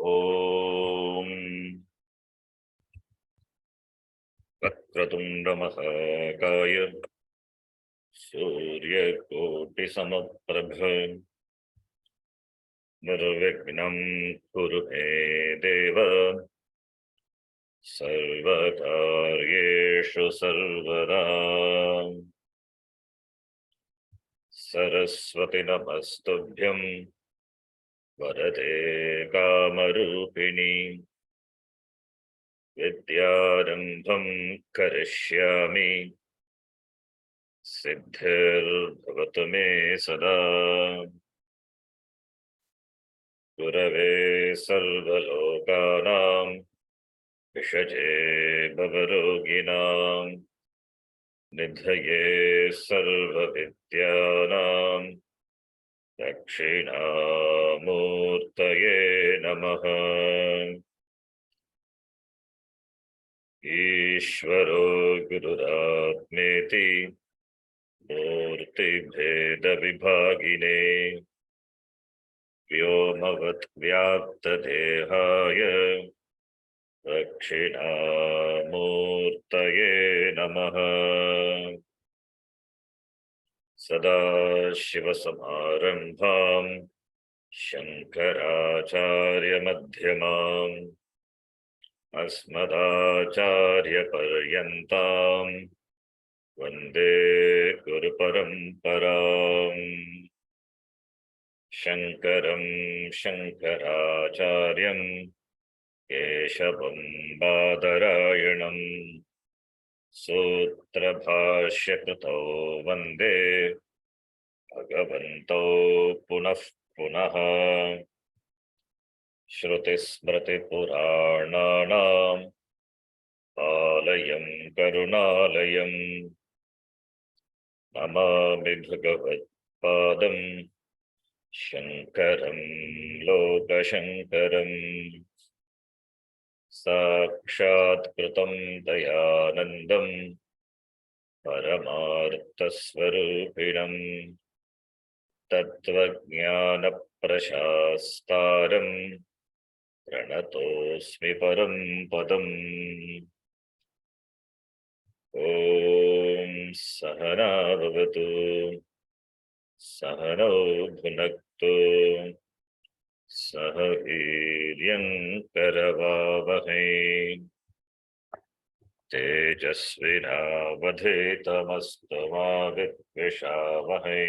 ओम वक्रतुंडमहाकाय सूर्यकोटिसमप्रभ निर्विघ्नं कुरु मे देव सर्वकार्येषु सर्वदा। सरस्वती नमस्तुभ्यं वरदे कामरूपिणी विद्यारम्भं करिष्यामि सिद्धिर्भवतु मे सदा। गुरवे सर्वलोकानां विषजे भवरोगिणां निधये सर्वविद्यानां दक्षिणामूर्तये नमः। ईश्वरो गुरुरात्मेति मूर्तिभेदविभागिने व्योमवद्व्याप्तदेहाय दक्षिणामूर्तये नमः। सदाशिवसमारम्भां शङ्कराचार्यमध्यमाम् अस्मदाचार्यपर्यन्तां वन्दे गुरुपरम्पराम्। शङ्करं शङ्कराचार्यं केशवं बादरायणं सूत्रभाष्यकृतौ वन्दे भगवन्तौ पुनः पुनः। श्रुतिस्मृतिपुराणानाम् आलयं करुणालयं नमामि भगवत्पादं शङ्करं लोकशङ्करम्। साक्षात्कृतं दयानन्दं परमार्थस्वरूपिणं तत्त्वज्ञानप्रशास्तारं प्रणतोऽस्मि परं पदम्। ॐ सहना भवतु सहनौ भुनक्तु सह वीर्यं करवावहै तेजस्विनावधीतमस्तु मा विद्विषावहै।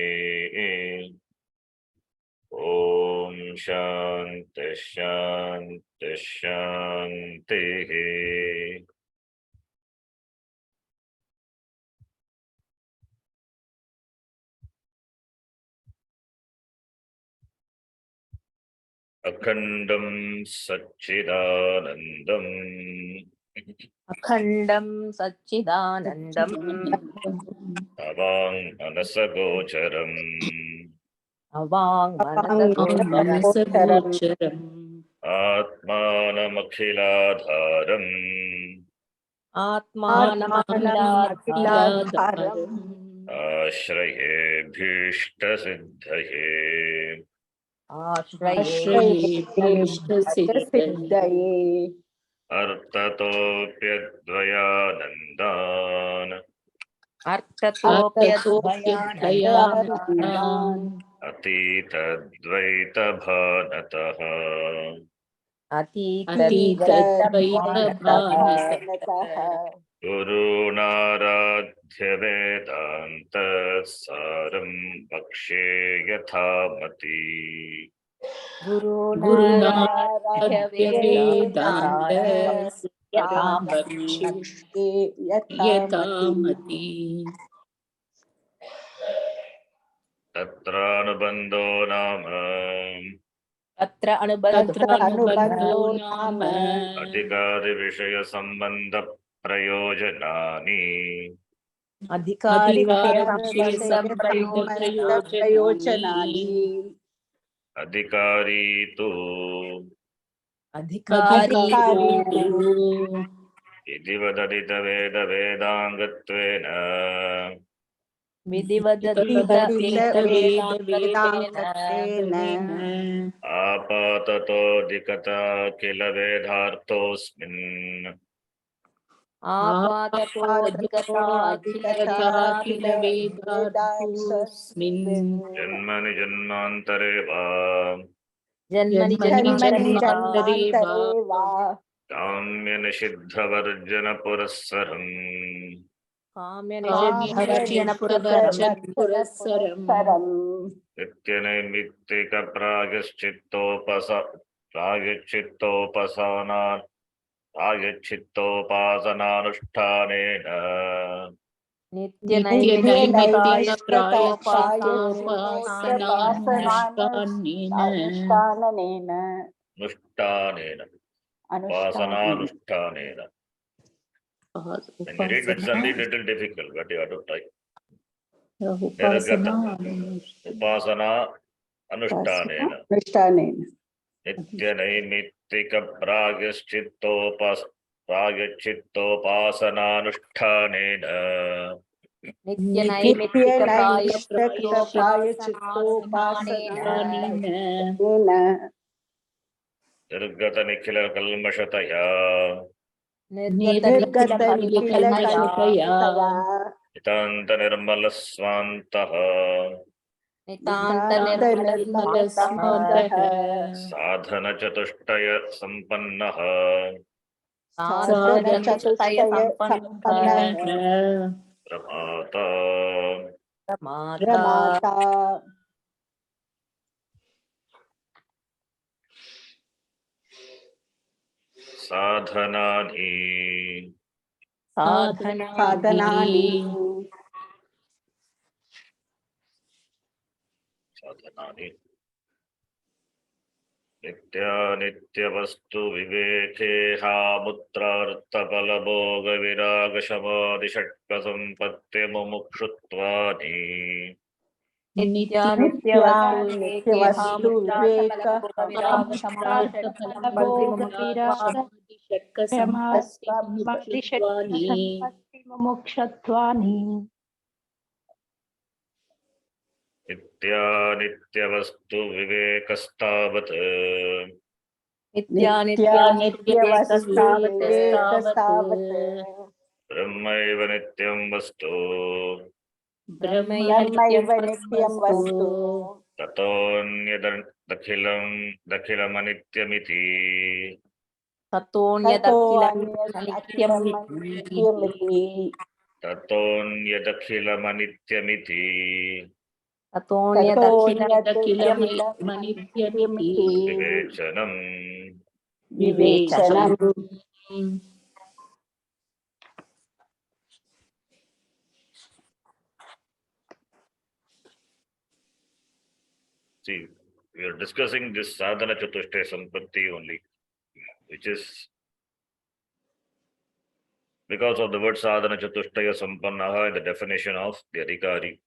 ॐ शान्ति शान्ति शान्तिः। अखण्डं सच्चिदानन्दम् अखण्डं सच्चिदानन्दम् अवाङ्मनसगोचरम् अवाङ्मनसगोचरम् आत्मानमखिलाधारम् आत्मानमखिलाधारम् आश्रये भीष्टसिद्धये आश्रयेऽभीष्टसिद्धये अर्थतोऽप्यद्वयानन्दान् अर्थतोऽप्यद्वयानन्दान् अतीतद्वैतभानतः अतीतद्वैतभानतः गुरूणाराध्य वेदान्तसारं वक्ष्ये यथामति। गुरूणाराध्य वेदान्तसारं वक्ष्ये यथामति। तत्रानुबन्धो नाम तत्र अनुबन्धो नाम अधिकारिविषयसम्बन्धप्रयोजनानि अधिकारिविषयसम्बन्धप्रयोजनानि अधिकारी तु इति वददित वेदाङ्गत्वेन विधिवदतीतवेदान्तत्वेन आपाततो दिकता किल वेदार्थोऽस्मिन् आपाततोऽधिगता किल वेदार्थोऽस्मिन् जन्मनि जन्मान्तरे वा जन्मनि जन्मनि वा काम्यनिषिद्धवर्जनपुरःसरम् काम्यनिषिद्धवर्जनपुरःसरम् प्रायश्चित्तोपासनानुष्ठानेन नित्यनैमित्तिकप्रायश्चित्तोपासनानुष्ठानेन उपासनानुष्ठानेन. When you read, it's only little difficult, but you have to try. Upasana anushtanena. Nityanaimittika pragyachittopasanaanushtanena. Nirgata nikhila kalmashataya. Nitanta nirmala svantaha. Sadhana chatushtaya sampannaha. प्रमाता साधनानि नित्यानित्यवस्तु विवेकेहा मुत्रार्थफलभोग विराग शमादि षट्कसम्पत्ति मुमुक्षुत्वानि नित्यवस्तु विवेक नित्यानित्यवस्तु विवेकस्तावत् ब्रह्मैव नित्यं वस्तु ततोऽन्यदखिलमनित्यमिति विवेचनम् See, we are discussing this sadhana chatushtaya sampatti only, which is because of the word sadhana chatushtaya sampannaha in the definition of the adhikari.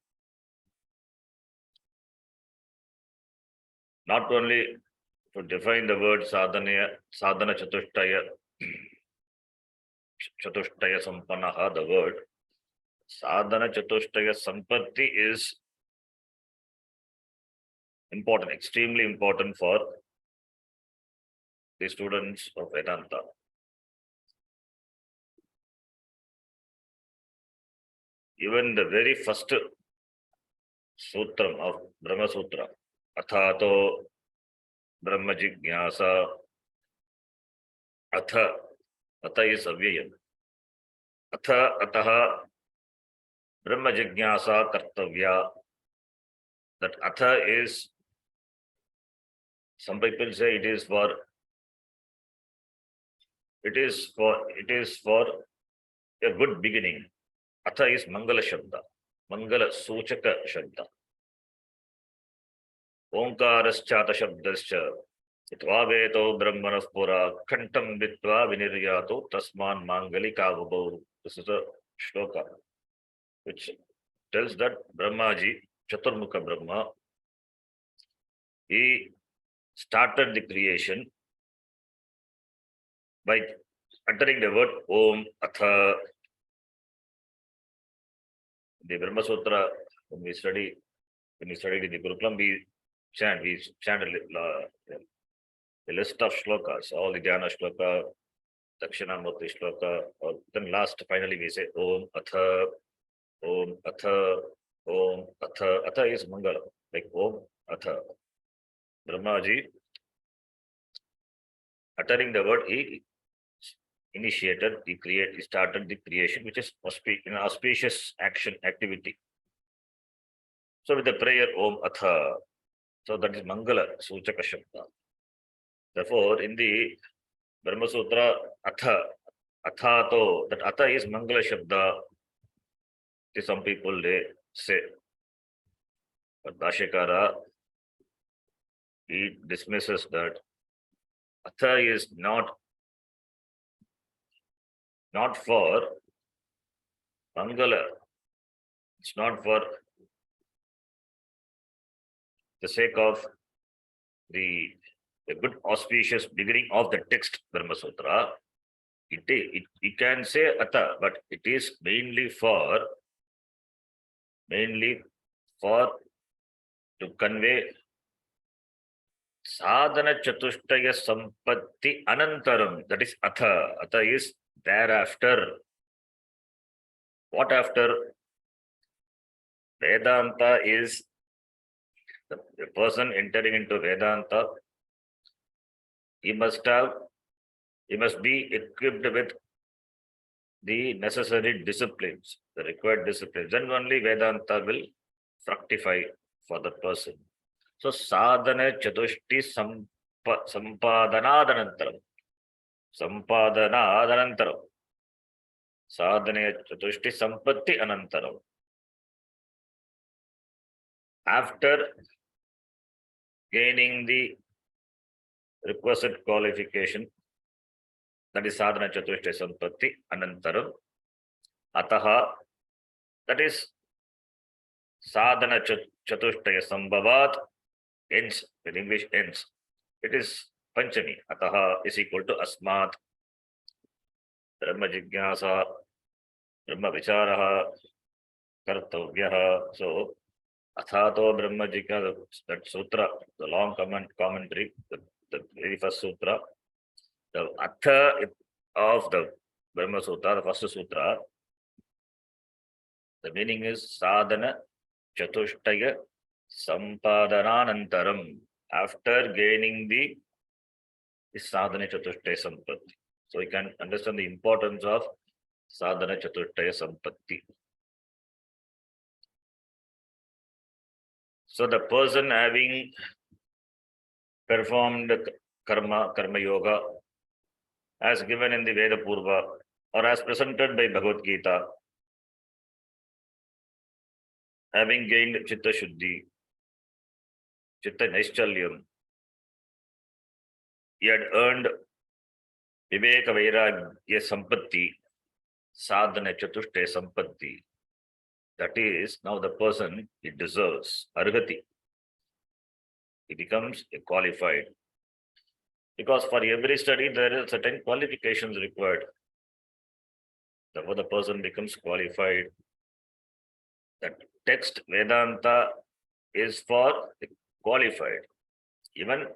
Not only to define the word sadhana chatushtaya sampannaha, the word sadhana chatushtaya sampatti is important, extremely important for the students of Vedanta. Even the very first sutram of Brahma Sutra, Athato Brahma Jignasa, Atha is avyayam. Ataha Brahma Jignasa Kartavya. That Atha is, some people say it is for a good beginning. Atha is Mangala Shabda, Mangala Suchaka Shabda. Omkaraschata Shabdascha, Itvaveto Brahmanas Pura, Kantam Vitva Viniryato, Tasman Mangali Kavabo. This is a shloka which tells that Brahmaji, Chaturmukha Brahma, he started the creation by uttering the word Om Atha. The Brahma Sutra when we studied in the Gurukulam, we chant a list of shlokas, all the dhyana shloka, dakshinamurti shloka, or then last finally we say Om Atha, Om Atha, Om Atha. Atha is Mangala, like Om Atha. Brahmaji uttering the word, he initiated, he started the creation, which is an auspicious activity. So with the prayer Om Atha, so that is Mangala Suchaka Shabda. Therefore, in the Brahma Sutra, Athato, that Atha is Mangala Shabda. Some people they say, but Bhashyakara, he dismisses that Atha is not for Mangala. It's not for the sake of the good auspicious beginning of the text Brahma Sutra. You can say Atha, but it is mainly for to convey sadhana chatushtaya sampatti anantaram. That is Atha. Atha is thereafter. What after? Vedanta is the person entering into Vedanta. He must be equipped with the necessary disciplines, the required disciplines. Then only Vedanta will fructify for the person. So sadhana chatushti sampadanadanantaram. Sadhana chatushti sampatti anantaram. After gaining the requisite qualification, that is sadhana chatushti sampatti anantaram. Ataha, that is sadhana chatushtaya sambhavat, ends, in English ends. It is Panchami. Ataha is equal to asmat, Brahma jigyasa, Brahma vicharaha, kartavyaha. So, Athato Brahma jigyasa, that sutra, the long commentary, the very first sutra, the Atha of the Brahma Sutra, the first sutra, the meaning is sadhana chatushtaya sampadananantaram. After gaining the sadhana chatushtaya sampatti. So you can understand the importance of sadhana chatushtaya sampatti. So the person having performed karma yoga as given in the Veda Purva or as presented by Bhagavad Gita, having gained Chitta Shuddhi, Chitta Naischalyam, he had earned Viveka Vairagya Sampatti, Sadhana Chatushtaya Sampatti. That is, now the person, he deserves Arhati. He becomes a qualified. Because for every study, there are certain qualifications required. Therefore, the person becomes qualified. That text Vedanta is for the qualified. Even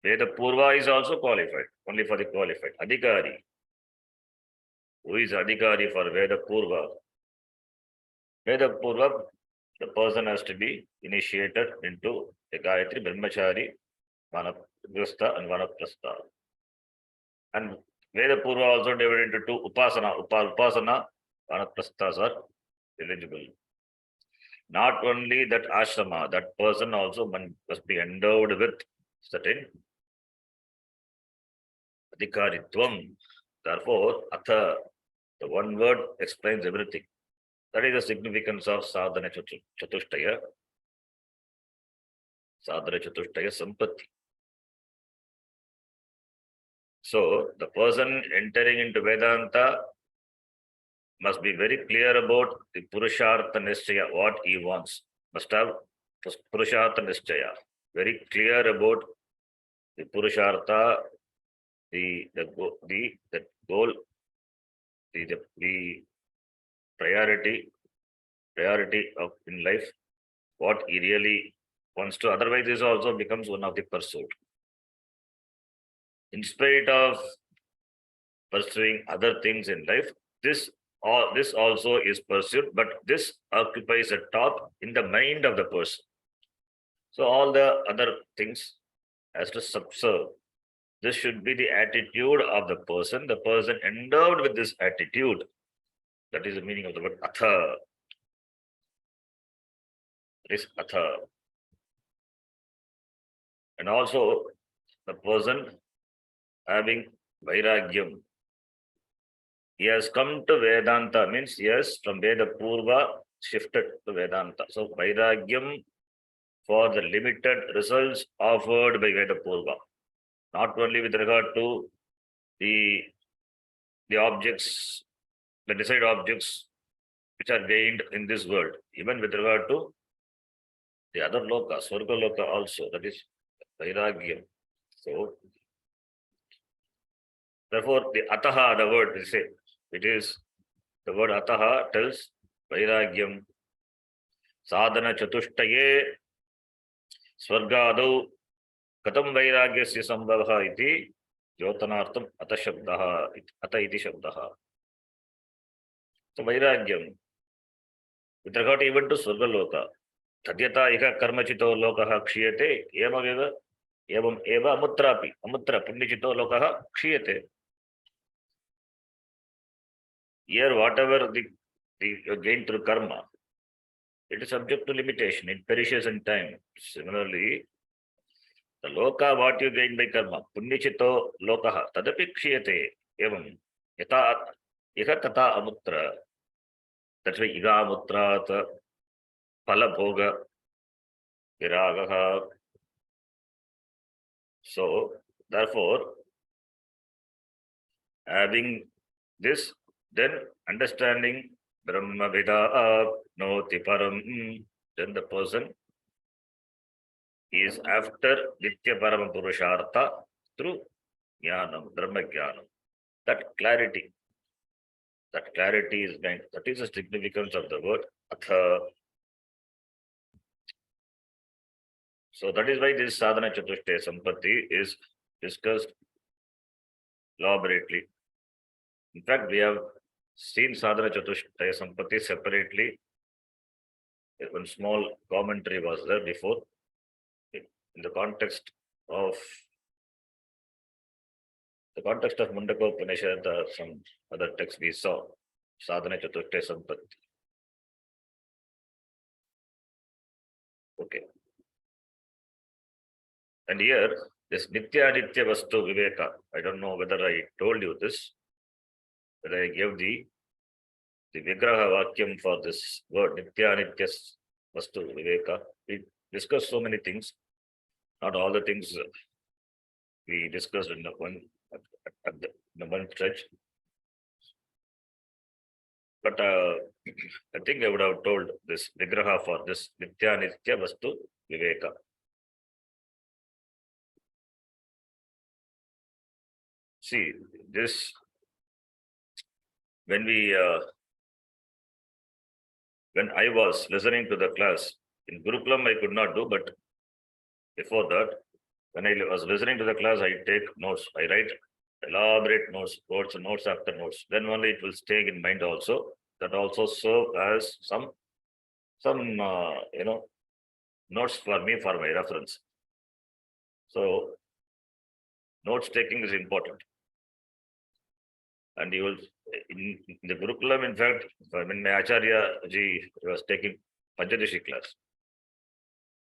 Veda Purva is also qualified, only for the qualified. Adhikari. Who is Adhikari for Veda Purva? Veda Purva, the person has to be initiated into a Gayatri, Brahmachari, Vanaprastha and Vanaprastha. And Veda Purva also divided into two Upasana. Upasana, Vanaprasthas are eligible. Not only that ashrama, that person also must be endowed with certain adhikaritvam. Therefore, Atha, the one word explains everything. That is the significance of sadhana chatushtaya sampatti. So, the person entering into Vedanta must be very clear about the Purushartha Nischaya, what he wants. Must have Purushartha Nischaya. Very clear about the Purushartha, the goal, the priority of in life, what he really wants to. Otherwise, this also becomes one of the pursuit. In spite of pursuing other things in life, this also is pursued, but this occupies a top in the mind of the person. So all the other things has to subserve. This should be the attitude of the person endowed with this attitude. That is the meaning of the word atha. It is atha. And also the person having vairagyam. He has come to Vedanta, means yes, from Veda Purva shifted to Vedanta. So vairagyam for the limited results offered by Veda Purva. Not only with regard to the objects, the desired objects which are gained in this world, even with regard to the other loka, Swarga loka also, that is vairagyam. So, therefore, the ataha, the word we say, it is the word ataha tells vairagyam, sadhana chatushtaye, swargadau, katam vairagyasya sambhavah iti, yotanartham ata shabdaha, ata iti shabdaha. So, vairagyam, with regard even to Swarga loka, tadyata ika karmachito lokaha kshiyate, evam eva amutrapi, amutra punyachito lokaha kshiyate. Here, whatever the gain through karma, it is subject to limitation. It perishes in time. Similarly, the loka, what you gain by karma, punyachito lokaha, tadapi kshiyate, evam yata ika tata amutra. That's why iga amutrat, phala bhoga, viragaha. So, therefore, having this, then understanding Brahma Vida Noti Param, then the person is after Nitya Parama Purushartha through Jnanam, Brahma Jnanam. That clarity is meant. That is the significance of the word Atha. So that is why this Sadhana Chatushtaya Sampatti is discussed elaborately. In fact, we have seen Sadhana Chatushtaya Sampatti separately. One small commentary was there before. In the context of Mundaka Upanishad, some other texts we saw, Sadhana Chatushtaya Sampatti. Okay. And here, this Nitya Nitya Vastu Viveka, I don't know whether I told you this, but I gave the Vigraha Vakyam for this word, Nitya Nitya Vastu Viveka. We discussed so many things, not all the things we discussed in the one stretch. But I think I would have told this Vigraha for this Nitya Nitya Vastu Viveka. See, this, when I was listening to the class, in Gurukulam I could not do, but before that, when I was listening to the class, I take notes, I write elaborate notes after notes. Then only it will stay in mind also. That also serve as some notes for me for my reference. So notes taking is important. And you will, in the Gurukulam, in fact, when my Acharya ji was taking Panchadashi class,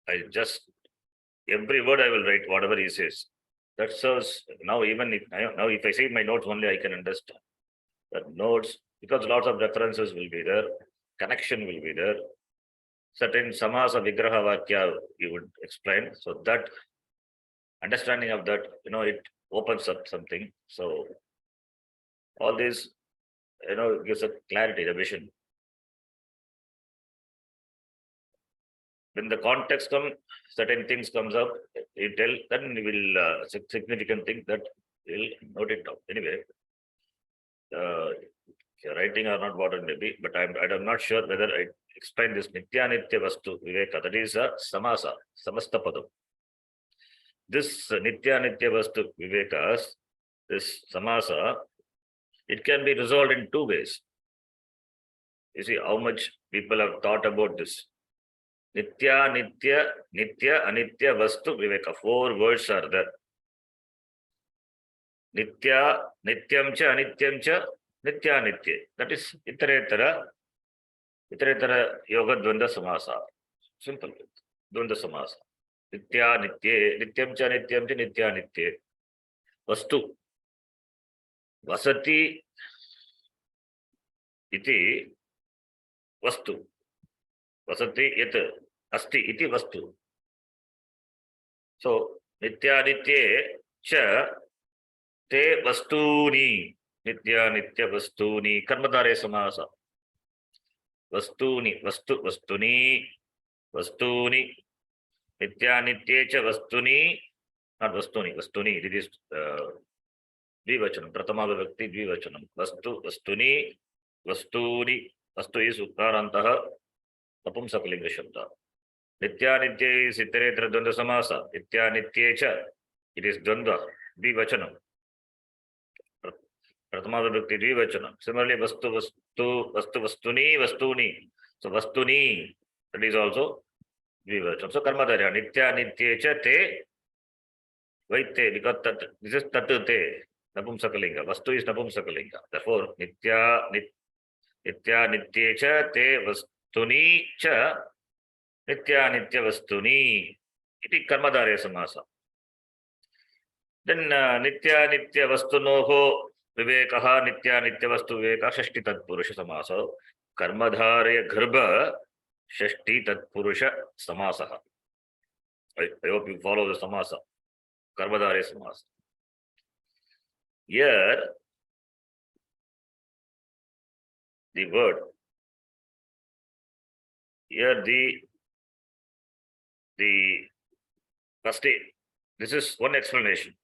I just, every word I will write, whatever he says. That serves now, even if I see my notes only, I can understand. That notes, because lots of references will be there, connection will be there. Certain samasa vigraha vakya you would explain. So that understanding of that, it opens up something. So all this, gives a clarity, the vision. When the context comes, certain things comes up, you tell, then you will significant thing that you will note it down. Anyway, If you're writing or not, what it may be, but I'm not sure whether I explain this Nitya Nitya Vastu Viveka. That is a samasa, samasta padam. This Nitya Nitya Vastu Vivekas, this samasa, it can be resolved in two ways. You see how much people have thought about this. Nitya Nitya Nitya Anitya Vastu Viveka. 4 words are there. Nitya Nityam cha Anityam cha Nitya Nitya. That is Itaretara Yoga Dvanda Samasa. Simple. Dvanda Samasa. Nitya Nitya Nityam cha Nityam cha Nitya Nitya. Vastu Vasati iti Vastu. Vasati yat asti iti Vastu. So Nitya Nitya cha te Vastuni. Nitya Nitya Vastuni. Karmadare Samasa. Vastuni. Vastu Vastuni. Vastuni. Nitya Nitya cha Vastuni. Not Vastuni. Vastuni. It is Dvivachanam. Pratama Vibhakti Dvivachanam. Vastu Vastuni. Vastuni. Vastu is Uttarantaha. Napumsakalinga Shabda. Nitya Nitya is Iteretara Dvanda Samasa. Nitya Nitya cha. It is Dvanda. Dvivachanam. Pratama Vibhakti Dvivachanam. Similarly, Vastu Vastuni. Vastuni. So Vastuni. That is also Dvivachanam. So Karmadharya. Nitya Nitya cha te. Vaite. Because this is Tatu te. Napumsakalinga. Vastu is Napumsakalinga. Therefore, Nitya Nitya cha te Vastuni cha Nitya Nitya Vastuni. Iti Karmadharya Samasa. Then Nitya Nitya Vastunoho Vivekaha Nitya Nitya Vastu Viveka Shashti Tatpurusha Samasa. Karmadharya Garbha Shashti Tatpurusha Samasa. I hope you follow the Samasa. Karmadharya Samasa. Here, the word, here the first, this is one explanation.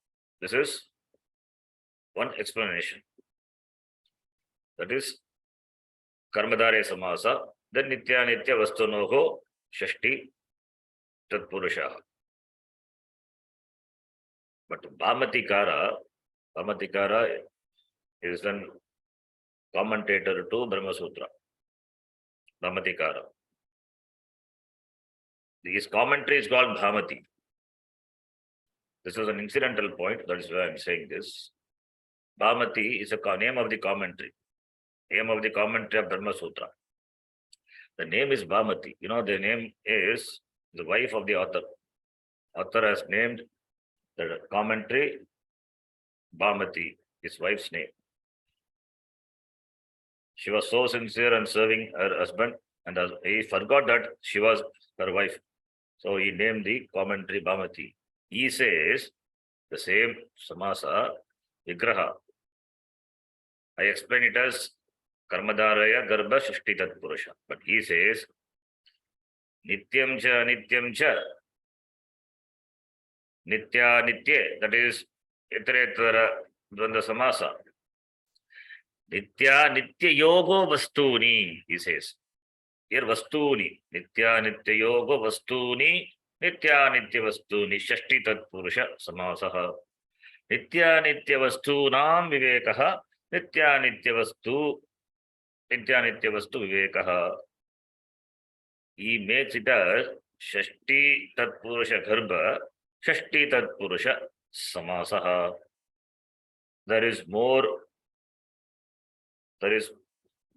This is one explanation. That is Karmadharya Samasa. Then Nitya Nitya Vastunoho Shashti Tatpurusha. But Bhamatikara is an commentator to Brahma Sutra. Bhamatikara. His commentary is called Bhamati. This is an incidental point. That is why I am saying this. Bhamati is a name of the commentary. Name of the commentary of Brahma Sutra. The name is Bhamati. You know, the name is the wife of the author. Author has named the commentary Bhamati, his wife's name. She was so sincere and serving her husband, and he forgot that she was her wife. So he named the commentary Bhamati. He says the same Samasa, Vigraha. I explain it as Karmadharaya Garbha Shashti Tatpurusha. But he says Nityam cha Nityam cha Nitya Nitya, that is Itaretara Dvanda Samasa. Nitya Nitya Yogo Vastuni, he says. Here Vastuni. Nitya Nitya Yogo Vastuni. Nitya Nitya Vastuni. Shashti Tatpurusha Samasaha. Nitya Nitya Vastunam Vivekaha. Nitya Nitya Vastu Vivekaha. He makes it as Shashti Tatpurusha Garbha. Shashti Tatpurusha Samasaha. There is more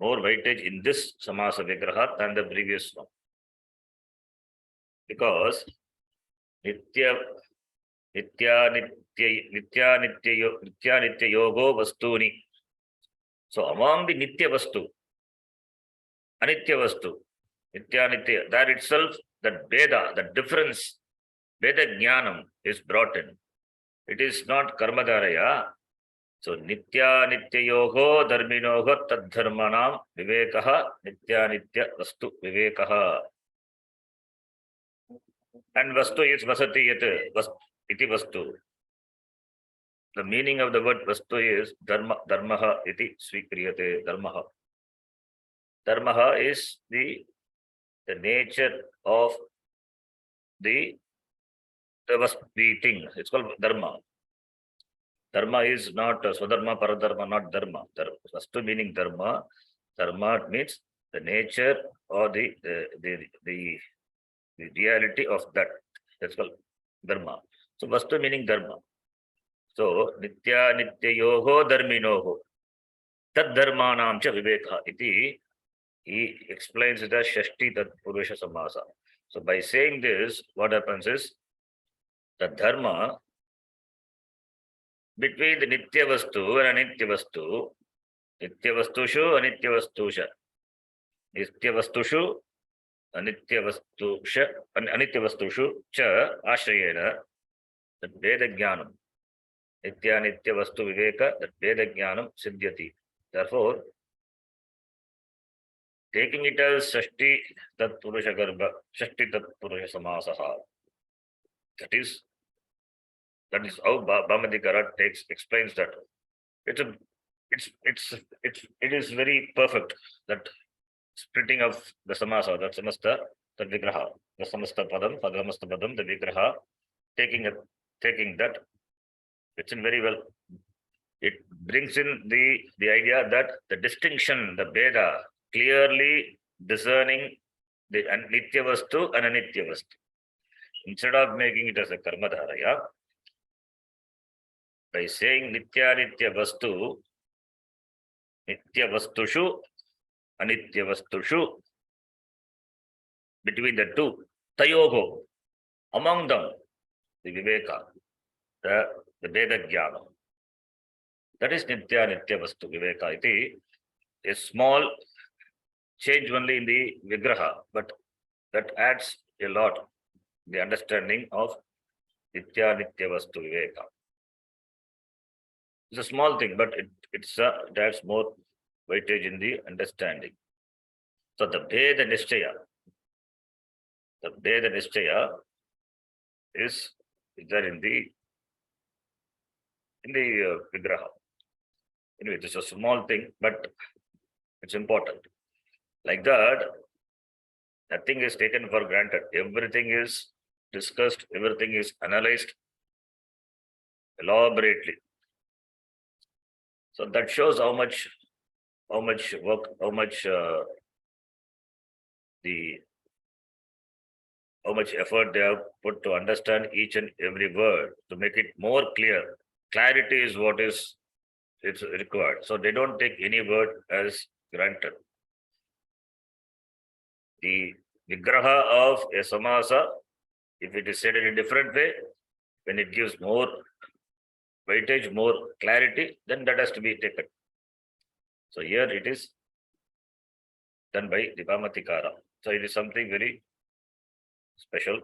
weightage in this Samasa Vigraha than the previous one. Because Nitya Nitya Yogo Vastuni. So among the Nitya Vastu, Anitya Vastu, Nitya Nitya, that itself, that Veda, the difference, Veda Jnanam is brought in. It is not Karmadharaya. So Nitya Nitya Yogo Dharminoho Tadharmanam Vivekaha Nitya Nitya Vastu Vivekaha. And Vastu is Vasati Yat Iti Vastu. the meaning of the word vastu is dharmaha iti svikriyate. Dharmaha is the nature of the thing. It's called dharma. Dharma is not swadharma, paradharma, not dharma. Vastu meaning dharma. Dharma means the nature or the reality of that. That's called dharma. So vastu meaning dharma. So nitya nityayoho dharminoho tad dharmanam cha vivekha iti. He explains the Shashti Tat Purusha Samasa. So by saying this, what happens is the dharma between the Nitya Vastu and Anitya Vastu, Nitya Vastushu, Anitya Vastusha, Nitya Vastushu, Anitya Vastusha, Anitya Vastushu, Cha Ashrayena, the Veda Jnanam, Nitya Nitya Vastu Viveka, the Veda Jnanam Siddhyati. Therefore, taking it as Shashti Tat Purusha Garbha, Shashti Tat Purusha Samasaha, that is how Bhamadikara explains that. It is very perfect, that splitting of the samasa, that samasta, the vigraha, the samasta padam, padamasta padam, the vigraha, taking that, it's in very well. It brings in the idea that the distinction, the Veda, clearly discerning the Nitya Vastu and Anitya Vastu. Instead of making it as a karma dharaya, by saying Nitya Nitya Vastu, Nitya Vastushu, Anitya Vastushu, between the two, Tayogo, among them, the Viveka, the Veda Jnana. That is Nitya Nitya Vastu Viveka. Iti, a small change only in the Vigraha, but that adds a lot, the understanding of Nitya Nitya Vastu Viveka. It's a small thing, but it adds more weightage in the understanding. So the Veda Nishtaya is there in the Vigraha. Anyway, this is a small thing, but it's important. Like that, nothing is taken for granted. Everything is discussed, everything is analyzed elaborately. So that shows how much work, how much effort they have put to understand each and every word, to make it more clear. Clarity is what it's required. So they don't take any word as granted. The vigraha of a samasa, if it is said in a different way, when it gives more weightage, more clarity, then that has to be taken. So here it is done by the Bhamatikara. So it is something very special.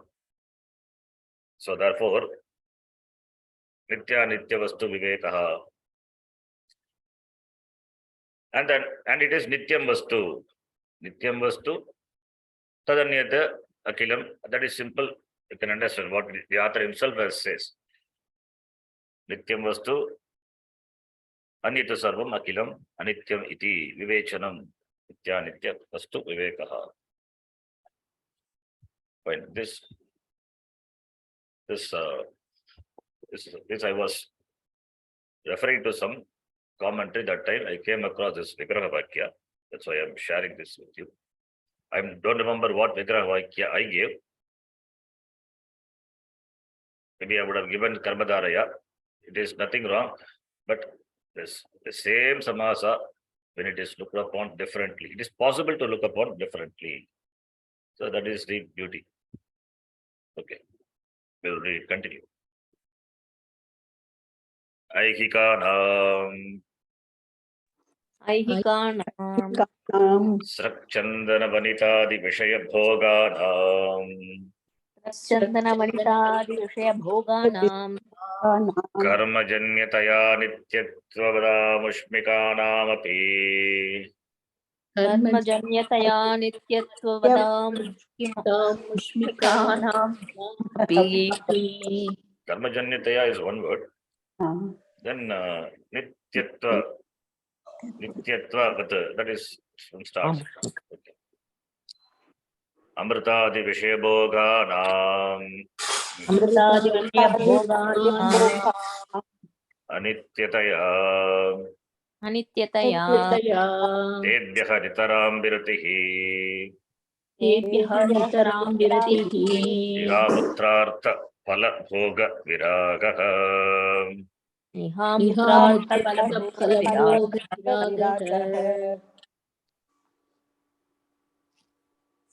So therefore, Nitya Nitya Vastu Vivekaha. And it is Nityam Vastu. Nityam Vastu Tadanyata Akilam. That is simple. You can understand what the author himself has says. Nityam Vastu Anyata Sarvam Akilam Anityam Iti Vivechanam Nitya Nitya Vastu Vivekaha. When this I was referring to some commentary that time, I came across this Vigraha Vakya. That's why I'm sharing this with you. I don't remember what Vigraha Vakya I gave. Maybe I would have given Karmadharaya. It is nothing wrong, but the same samasa, when it is looked upon differently, it is possible to look upon differently. So that is the beauty. Okay, we'll continue. Aihikanam Srakchandana Vanitadi Vishaya Bhoganam Chandana Manitadi Vishaya Bhoganam Karmajanyataya Nityattvavadamushmikanam api Karmajanyataya Nityattvavadam Mushmikanam api. Karmajanyataya is one word. Then nityatva, but that is from starts. Okay. Amritadi Vishayabhoganam अमृतादिविषय भोगानाम् Anityataya अनित्यतया नित्यतया Tebhyah Nitaram Viratihi तेभ्यः नितरां विरतिः Iha Putrartha Phala Bhoga Viragaha इहामुत्रार्थफलभोगविरागः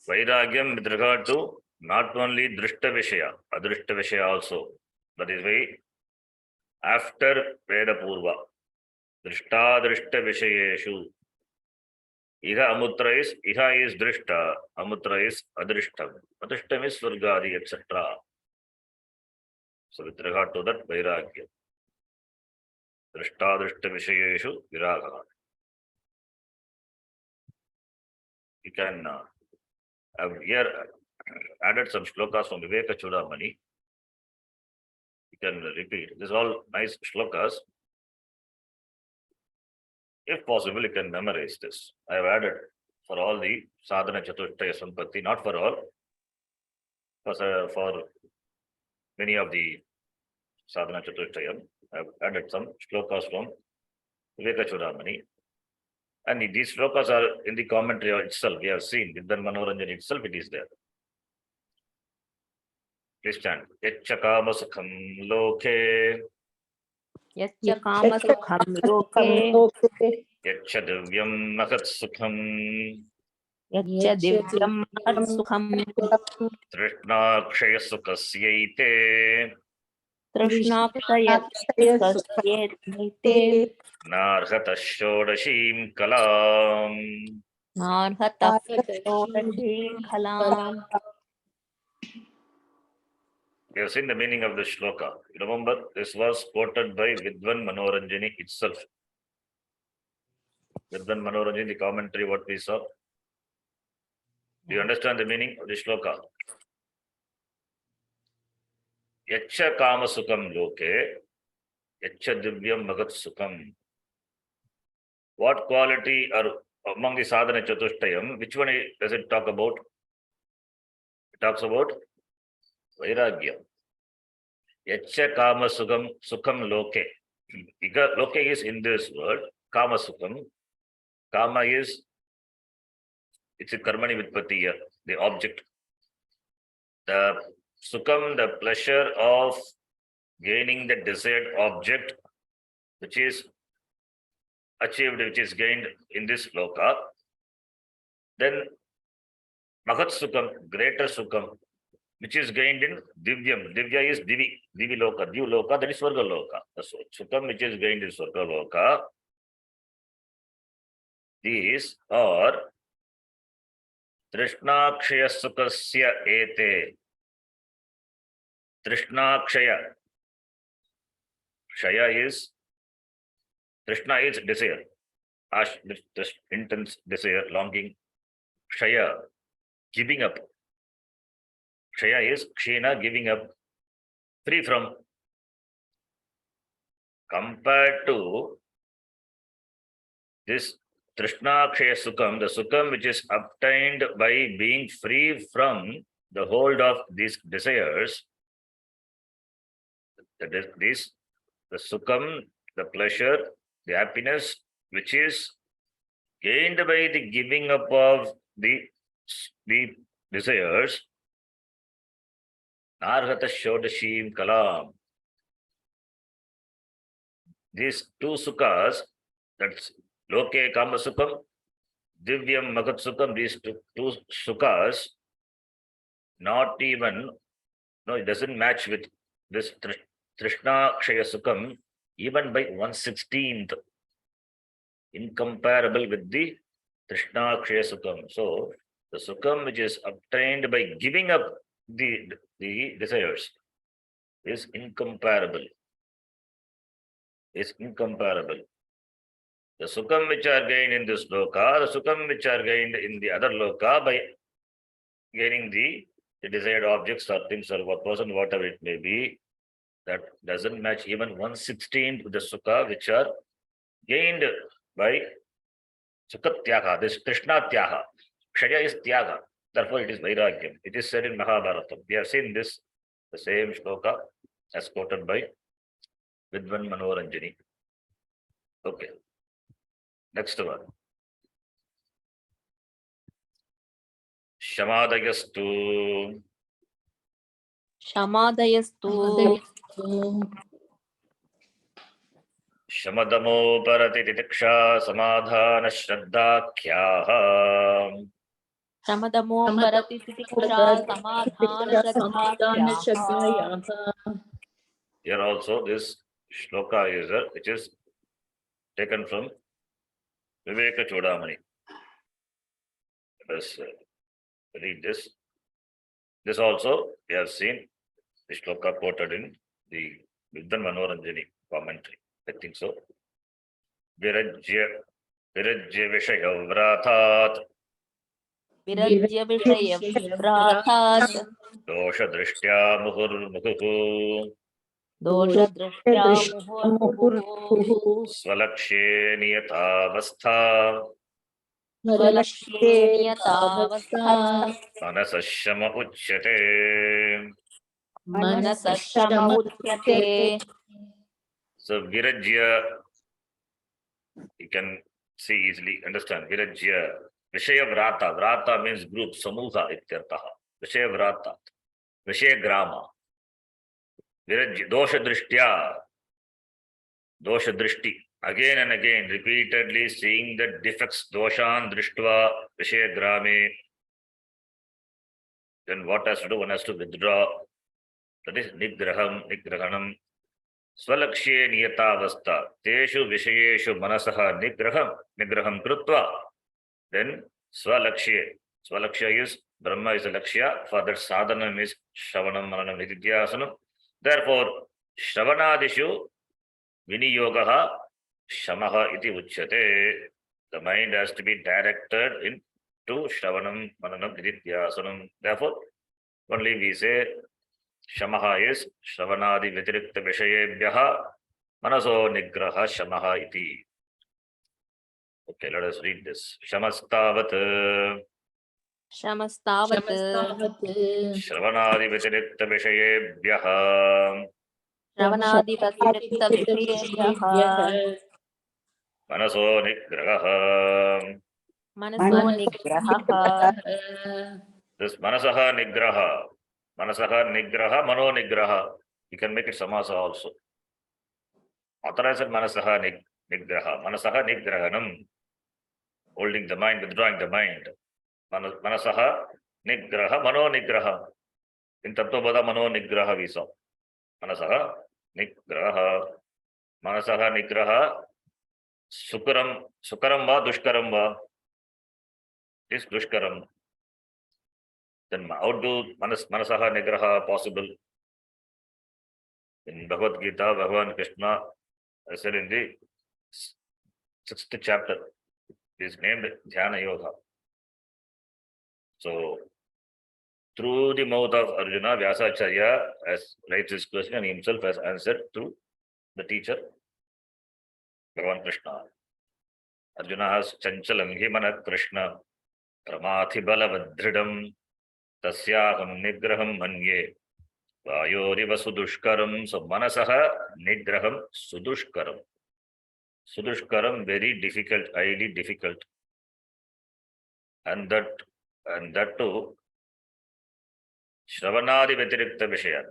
Vairagyam with regard to not only Drishta Vishaya, Adrishta Vishaya also. That is why after Veda Purva, Drishta Drishta Vishayeshu, Iha Amutra is, Iha is Drishta, Amutra is Adrishtam. Adrishtam is Surgadi, etc. So with regard to that, Vairagya. Drishta Drishta Vishayeshu, Viraga. You can have here added some shlokas from Viveka Chudamani. You can repeat. These are all nice shlokas. If possible, you can memorize this. I have added for all the sadhana chatushtaya sampatti, not for all, for many of the sadhana chatushtayam. I have added some shlokas from Viveka Chudamani. And these shlokas are in the commentary itself. We have seen in the Manoranjan itself, it is there. Please stand. Yachakama sukham loke. यच्च कामसुखं लोके Yacha divyam mahat sukham. यच्च दिव्यं महत्सुखं Trishna kshaya sukasyaite. तृष्णाक्षयस्येते Narhata shodashim kalam. नार्हतः षोडशीं खलाम्. We have seen the meaning of the shloka. Remember, this was quoted by Vidwan Manoranjani itself. Vidwan Manoranjani, the commentary, what we saw. Do you understand the meaning of the shloka? Yacha kama sukham loke, yacha divyam magat sukham. What quality are among the sadhana chatushtayam? Which one does it talk about? It talks about Vairagya. Yacha kama sukham loke. Loke is in this world. Kama sukham. Kama is, it's a karmani vitpatiya, the object. The sukham, the pleasure of gaining the desired object, which is achieved, which is gained in this loka. Then mahat sukham, greater sukham, which is gained in divyam. Divya is divi loka, div loka, that is swarga loka. The sukham which is gained in swarga loka. These are Trishna Kshaya Sukasya Ete. Trishna Kshaya. Kshaya is, Trishna is desire. Intense desire, longing. Kshaya, giving up. Kshaya is Kshina, giving up. Free from. Compared to this Trishna Kshaya Sukham, the Sukham which is obtained by being free from the hold of these desires, the Sukham, the pleasure, the happiness, which is gained by the giving up of the desires, Narhata Shodashim Kalam. These two sukhas, that's Loke Kama Sukham, Divyam Magat Sukham, these two sukhas, not even, no, it doesn't match with this Trishna Kshaya Sukham, even by 1/16th, incomparable with the Trishna Kshaya Sukham. So, the Sukham which is obtained by giving up the desires is incomparable. Is incomparable. The Sukham which are gained in this loka, the Sukham which are gained in the other loka by gaining the desired objects or things or what person, whatever it may be, that doesn't match even 1/16 with the sukha which are gained by sukha-tyaga, this Krishna-tyaga. Kshaya is tyaga, therefore it is vairagyam. It is said in Mahabharata. We have seen this, the same shloka as quoted by Vidvan Manoranjani. Okay, next one. Shamadayastu. Shamadayastu. Shamadamo parati titiksha samadhana shraddhakhyaha. Shamadamo parati titiksha samadhana shraddhakhyaha. Here also this shloka is which is taken from Viveka Chodamani. Let us read this. This also we have seen the shloka quoted in the Vidvan Manoranjani commentary. I think so. Virajya Vishaya Vratat. Virajya Vishaya Vratat. Dosha Drishtya Muhur Dosha Drishtya Muhurmuhu. Swalakshe Niyatavastha. Swalakshe Niyatavastha. Manasashama Uchyate. Manasashama Uchyate. So Virajya, you can see easily, understand. Virajya, Vishaya Vrata. Vrata means group, Samuha ityartaha. Vishaya Vrata, Vishaya Grama. Virajya, Dosha Drishtya, Dosha Drishti. Again and again, repeatedly seeing the defects, Doshan Drishtva, Vishaya Grame. Then what has to do? One has to withdraw. That is Nigraham, Nigrahanam. Swalakshe niyatavastha teshu vishayeshu manasaha nigraham krutva. Then swalakshe is Brahma is a lakshya. For that sadhanam is shravanam mananam nididhyasanam. Therefore shravanadishu viniyogaha shamaha iti uchyate. The mind has to be directed into shravanam mananam nididhyasanam. Therefore only we say Shamaha is Shravanadi Vitirikta Vishayebhyaha Manaso Nigraha Shamaha iti. Okay, let us read this. Shamastavat Shamastavat. Shravanadi Vitirikta Vishayebhyaha Shravanadi Vatirikta Vishayebhyaha. Manaso Nigraha. Manaso Nigraha. This Manasaha Nigraha. Manasaha Nigraha, Mano Nigraha. You can make it Samasa also. Authorized Manasaha Nigraha. Manasaha Nigrahanam. Holding the mind, withdrawing the mind. Manasaha Nigraha, Mano Nigraha. In Tattvabodha Mano Nigraha we saw. Manasaha Nigraha. Manasaha Nigraha. Sukaram va, Dushkaram va. Is Dushkaram. Then how do Manasaha Nigraha possible? In Bhagavad Gita, Bhagavan Krishna said in the 6th chapter, it is named Dhyana Yoga. So, through the mouth of Arjuna, Vyasacharya has raised this question and himself has answered through the teacher, Bhagavan Krishna. Arjuna has Chanchalam Himanat Krishna, Pramathi Balavadridam, Tasyaham Nigraham Manye, Vayoriva Sudushkaram. So Manasaha Nigraham Sudushkaram. Sudushkaram, very difficult, highly difficult. And that too, Shravanadi Vatirikta Vishaya.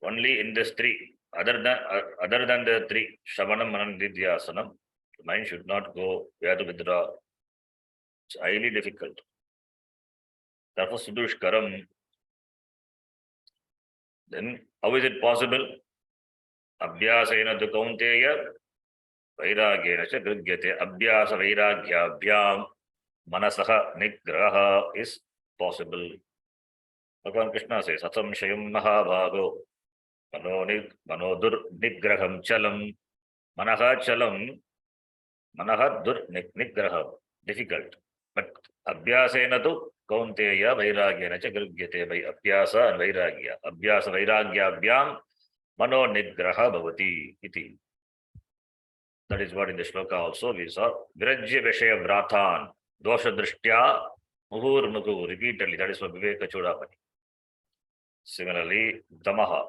Only in this three, other than the three, Shravanam Mananam Nididhyasanam, the mind should not go, we have to withdraw. It's highly difficult. Therefore, Sudushkaram. Then, how is it possible? Abhyasena tu kaunteya vairagyena cha grigyate. Abhyasa vairagyabhyam manasaha nigraha is possible. Bhagavan Krishna says, Satam shayam mahabhago manodur nigraham chalam. Manaha chalam, manaha dur nigraham. Difficult. But abhyasena tu kaunteya vairagyena cha grigyate. By abhyasa and vairagya. Abhyasa vairagyabhyam mano nigraha bhavati iti. That is what in the shloka also we saw. Virajya vishaya vratan dosha drishtya muhur muhu repeatedly. That is what Viveka Chudamani. Similarly, damaha.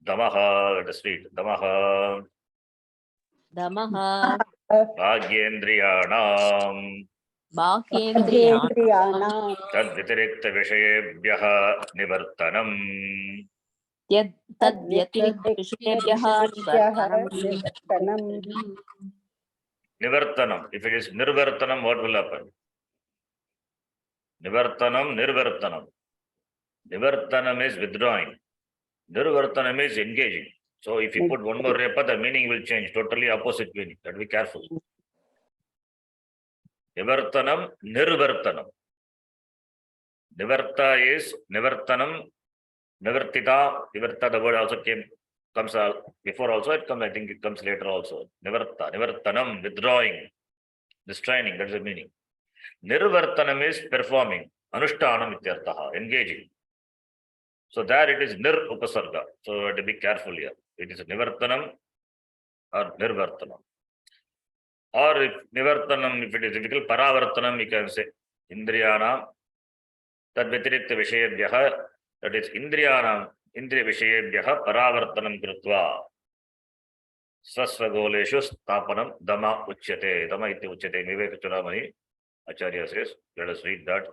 Damaha, let us read. Damaha Damaha bhagyendriyanam Bhakyendriyanam tad vitirikta vishayebhyah nivartanam. Tad Vyatirikta Vishayabhyaha Nivartanam. Nivartanam. If it is nirvartanam, what will happen? Nivartanam, nirvartanam. Nivartanam is withdrawing. Nirvartanam is engaging. So if you put one more repa, the meaning will change. Totally opposite meaning. That be careful. Nivartanam, nirvartanam. Nivarta is nivartanam, nivartita. Nivarta, the word also comes before also. It comes, I think it comes later also. Nivarta, nivartanam, withdrawing, restraining. That is the meaning. Nirvartanam is performing. Anushtanam ityartaha, engaging. So there it is nir upasarga. So to be careful here. It is nivartanam or nirvartanam. Or if nivartanam, if it is difficult, paravartanam, we can say indriyanam. Tad vitirikta vishayebhyah. That is indriyanam, indriya vishayebhyah paravartanam krutva. Swasvagoleshu stapanam dama uchyate. Dama iti uchyate. Viveka Chudamani Acharya says, let us read that.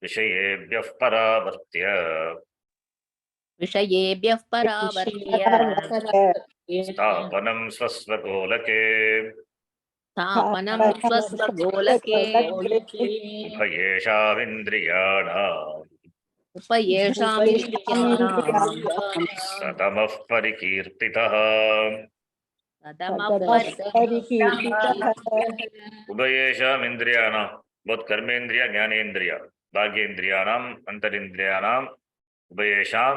Vishayebhyah paravartya. Vishayebhyah Paravartya Stapanam swasvagolake. Tapanam Swasvagolake Ubhayesha vindriyana. Upayesham Indriyanam Sadamah parikirtitaha. Sadamah Parikirtitaha Ubhayesha indriyana. Both karmendriya, jnanendriya. Bhagyendriyanam, antarindriyanam. Ubhayesham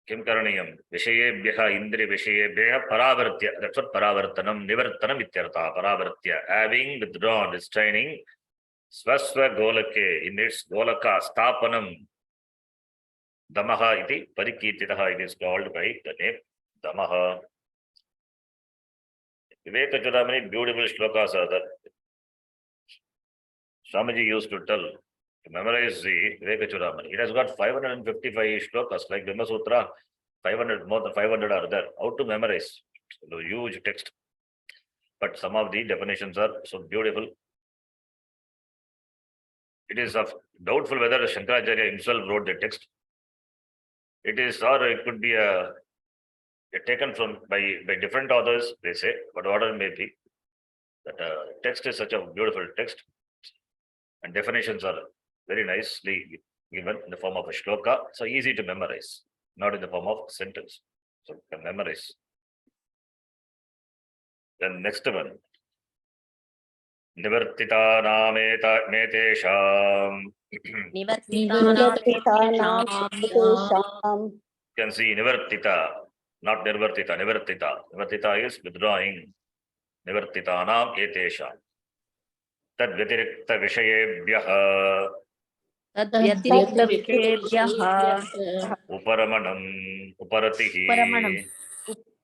kim karaniyam. Vishayebhyah indriya vishayebhyah paravartya. That's what paravartanam, nivartanam ityartha. Paravartya. Having withdrawn, restraining. Swasva golake. In its golaka, stapanam. Damaha iti parikirtitaha. It is called by the name Damaha. Viveka Chudamani, beautiful shlokas are there. Swamiji used to tell, to memorize the Viveka Chudamani. It has got 555 shlokas, like Brahma Sutra, 500, more than 500 are there. How to memorize? So, huge text. But some of the definitions are so beautiful. It is of doubtful whether Shankaracharya himself wrote the text. It is, or it could be taken from by different authors, they say, but order may be. That text is such a beautiful text, and definitions are very nicely given in the form of a shloka, so easy to memorize, not in the form of sentence. So you can memorize. Then next one. Nivartita nameta metesham. Nivartitanam Nivartitanam You can see nivartita, not nirvartita, nivartita. Nivartita is withdrawing. Nivartitanam etesham. Tad vyatirikta vishayebhyah. Tad Vyatirikta Vishayebhyah Uparamanam uparatihi.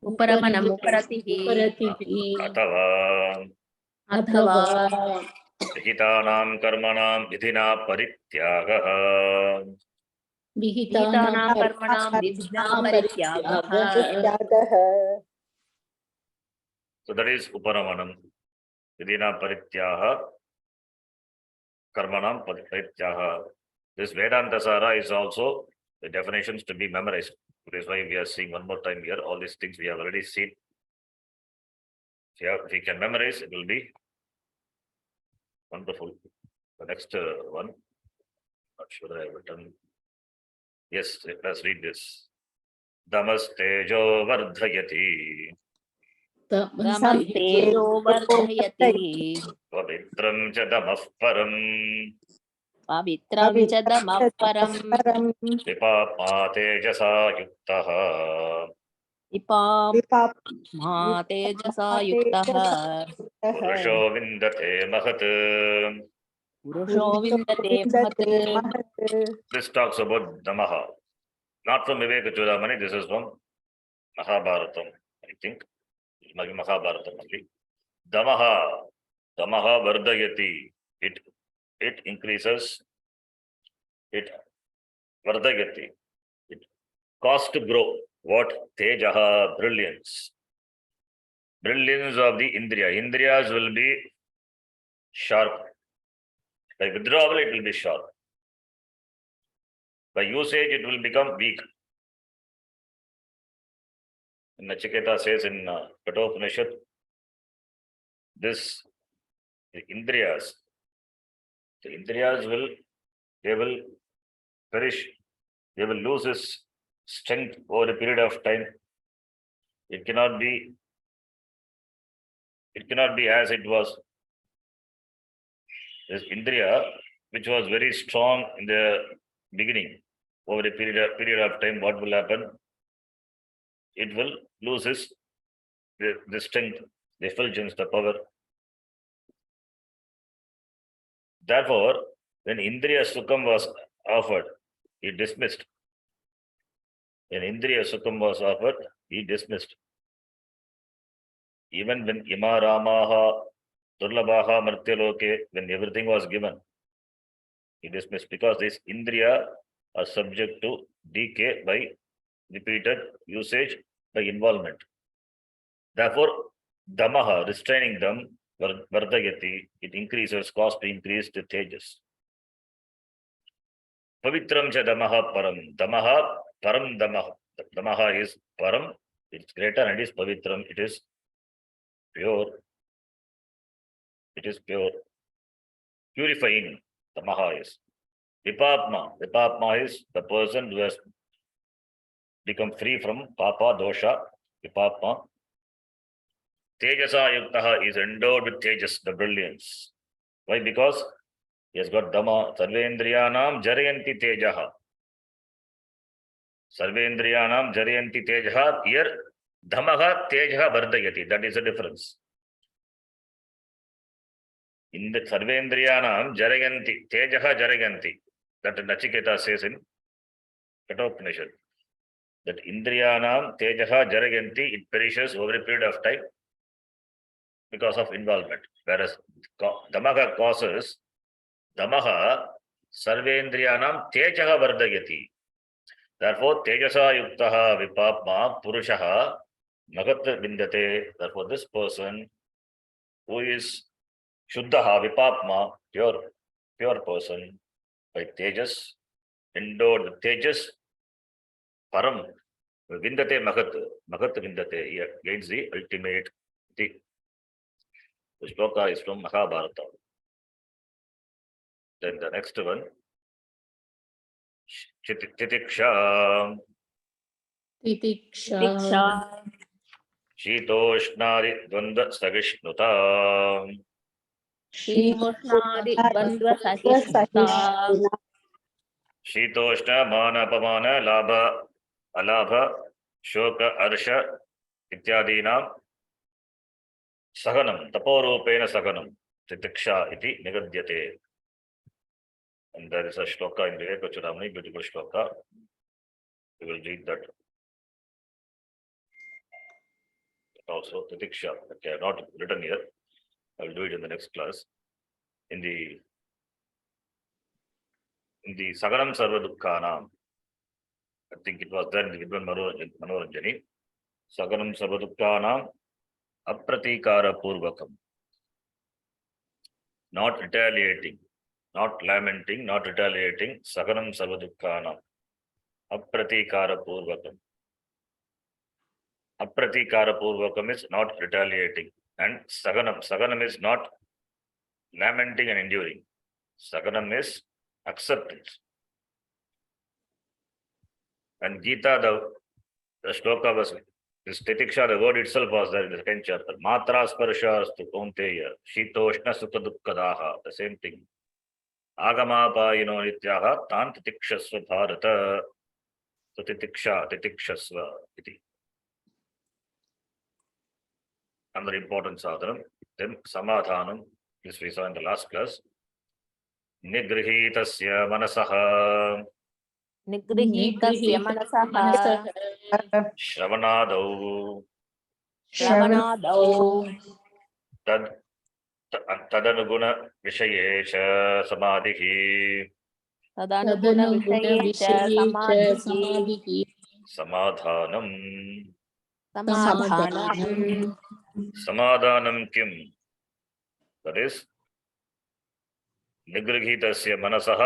Uparamanam Uparatihi Athava Athava vihitanam karmanam vidhina parityagah. Vihitanam Karmanam Vidhina Parityagah So that is uparamanam. Vidhina parityaha. Karmanam parityaha. This Vedantasara is also the definitions to be memorized. That is why we are seeing one more time here. All these things we have already seen. If we can memorize, it will be wonderful. The next one, not sure I have written. Yes, let's read this. Damastejo vardhayati. Damastejo Vardhayati Pavitram cha damah param. Pavitram cha damah param Vipapma tejasa yuktaha. Ipam Ma Tejasa Yuktaha Purusho vindate mahat. Purusho Vindate Mahat. This talks about Damaha. Not from Viveka Chudamani, this is from Mahabharatam, I think. Mahabharatam only. Damaha. Damaha vardayati. It increases. It vardayati. It causes to grow. What? Tejaha, brilliance. Brilliance of the Indriya. Indriyas will be sharp. By withdrawal, it will be sharp. By usage, it will become weak. Nachiketa says in Kathopanishad, the Indriyas will perish. They will lose its strength over a period of time. It cannot be as it was. This Indriya, which was very strong in the beginning, over a period of time, what will happen? It will lose the strength, the effulgence, the power. Therefore, when Indriya Sukham was offered, he dismissed. When Indriya Sukham was offered, he dismissed. Even when Ima Ramaha, Durlabaha, Martyaloke, when everything was given, he dismissed, because these Indriya are subject to decay by repeated usage, by involvement. Therefore, Damaha, restraining them, Vardayati, it increases, cause to increase the tejas. Pavitram cha Damaha Param. Damaha, Param Damaha. Damaha is Param, it's greater, and is Pavitram, it is pure. It is pure. Purifying, Damaha is. Vipapma is the person who has become free from Papa, Dosha, Vipapma. Tejasa Yuktaha is endowed with Tejas, the brilliance. Why? Because he has got Dhamma. Sarvendriyanam Jarayanti Tejaha. Sarvendriyanam Jarayanti Tejaha. Here, Dhamaha Tejaha Vardayati. That is the difference. In the Sarvendriyanam Jarayanti, Tejaha Jarayanti. That Nachiketa says in Kathopanishad. That Indriyanam Tejaha Jarayanti, it perishes over a period of time because of involvement. Whereas Damaha causes, Damaha Sarvendriyanam Tejaha Vardayati. Therefore, Tejasa Yuktaha Vipapma Purushaha Nagat Vindate. Therefore, this person who is Shuddhaha Vipapma, pure person, by Tejas, endowed with Tejas, Param, Vindate Magat Vindate, he gains the ultimate. The shloka is from Mahabharata. Then the next one, Titiksha. Tiksha. Shitoshnari Dvanda Sagishnuta. Shimoshnaadi Bandva Sahishnata. Shitoshna Mana Pamana Labha Alabha Shoka Arsha Ityadinam Saganam Taporupena Saganam Titiksha iti Nigadyate. And there is a shloka in the Ekachudamani, beautiful shloka. We will read that also. Titiksha. Okay, not written here. I will do it in the next class. In the Saganam Sarva Dukkhanam, I think it was there in the Vidwan Manoranjani. Saganam Sarva Dukkhanam Apratikara Purvakam. Not retaliating, not lamenting, not retaliating. Saganam Sarva Dukkhanam Apratikara Purvakam. Apratikara Purvakam is not retaliating. And Saganam is not lamenting and enduring. Saganam is acceptance. And Gita, the shloka was, this Titiksha, the word itself was there in the second chapter. Matra sparsha astu kaunteya, shitoshna sukha dukkadaha, the same thing. Agama payino nityaha, tan titikshasva bharata, so titikshasva iti. Another important sadhanam. Then samadhanam, this we saw in the last class. Nigrihitasya manasaha. निगृहीतस्य मनसः श्रवणादौ श्रवणादौ तद् तदनुगुण विषये च समाधिः तदनुगुणविषये च समाधिः समाधानम् समाधानम् समाधानं किम्? That is, निगृहीतस्य मनसः,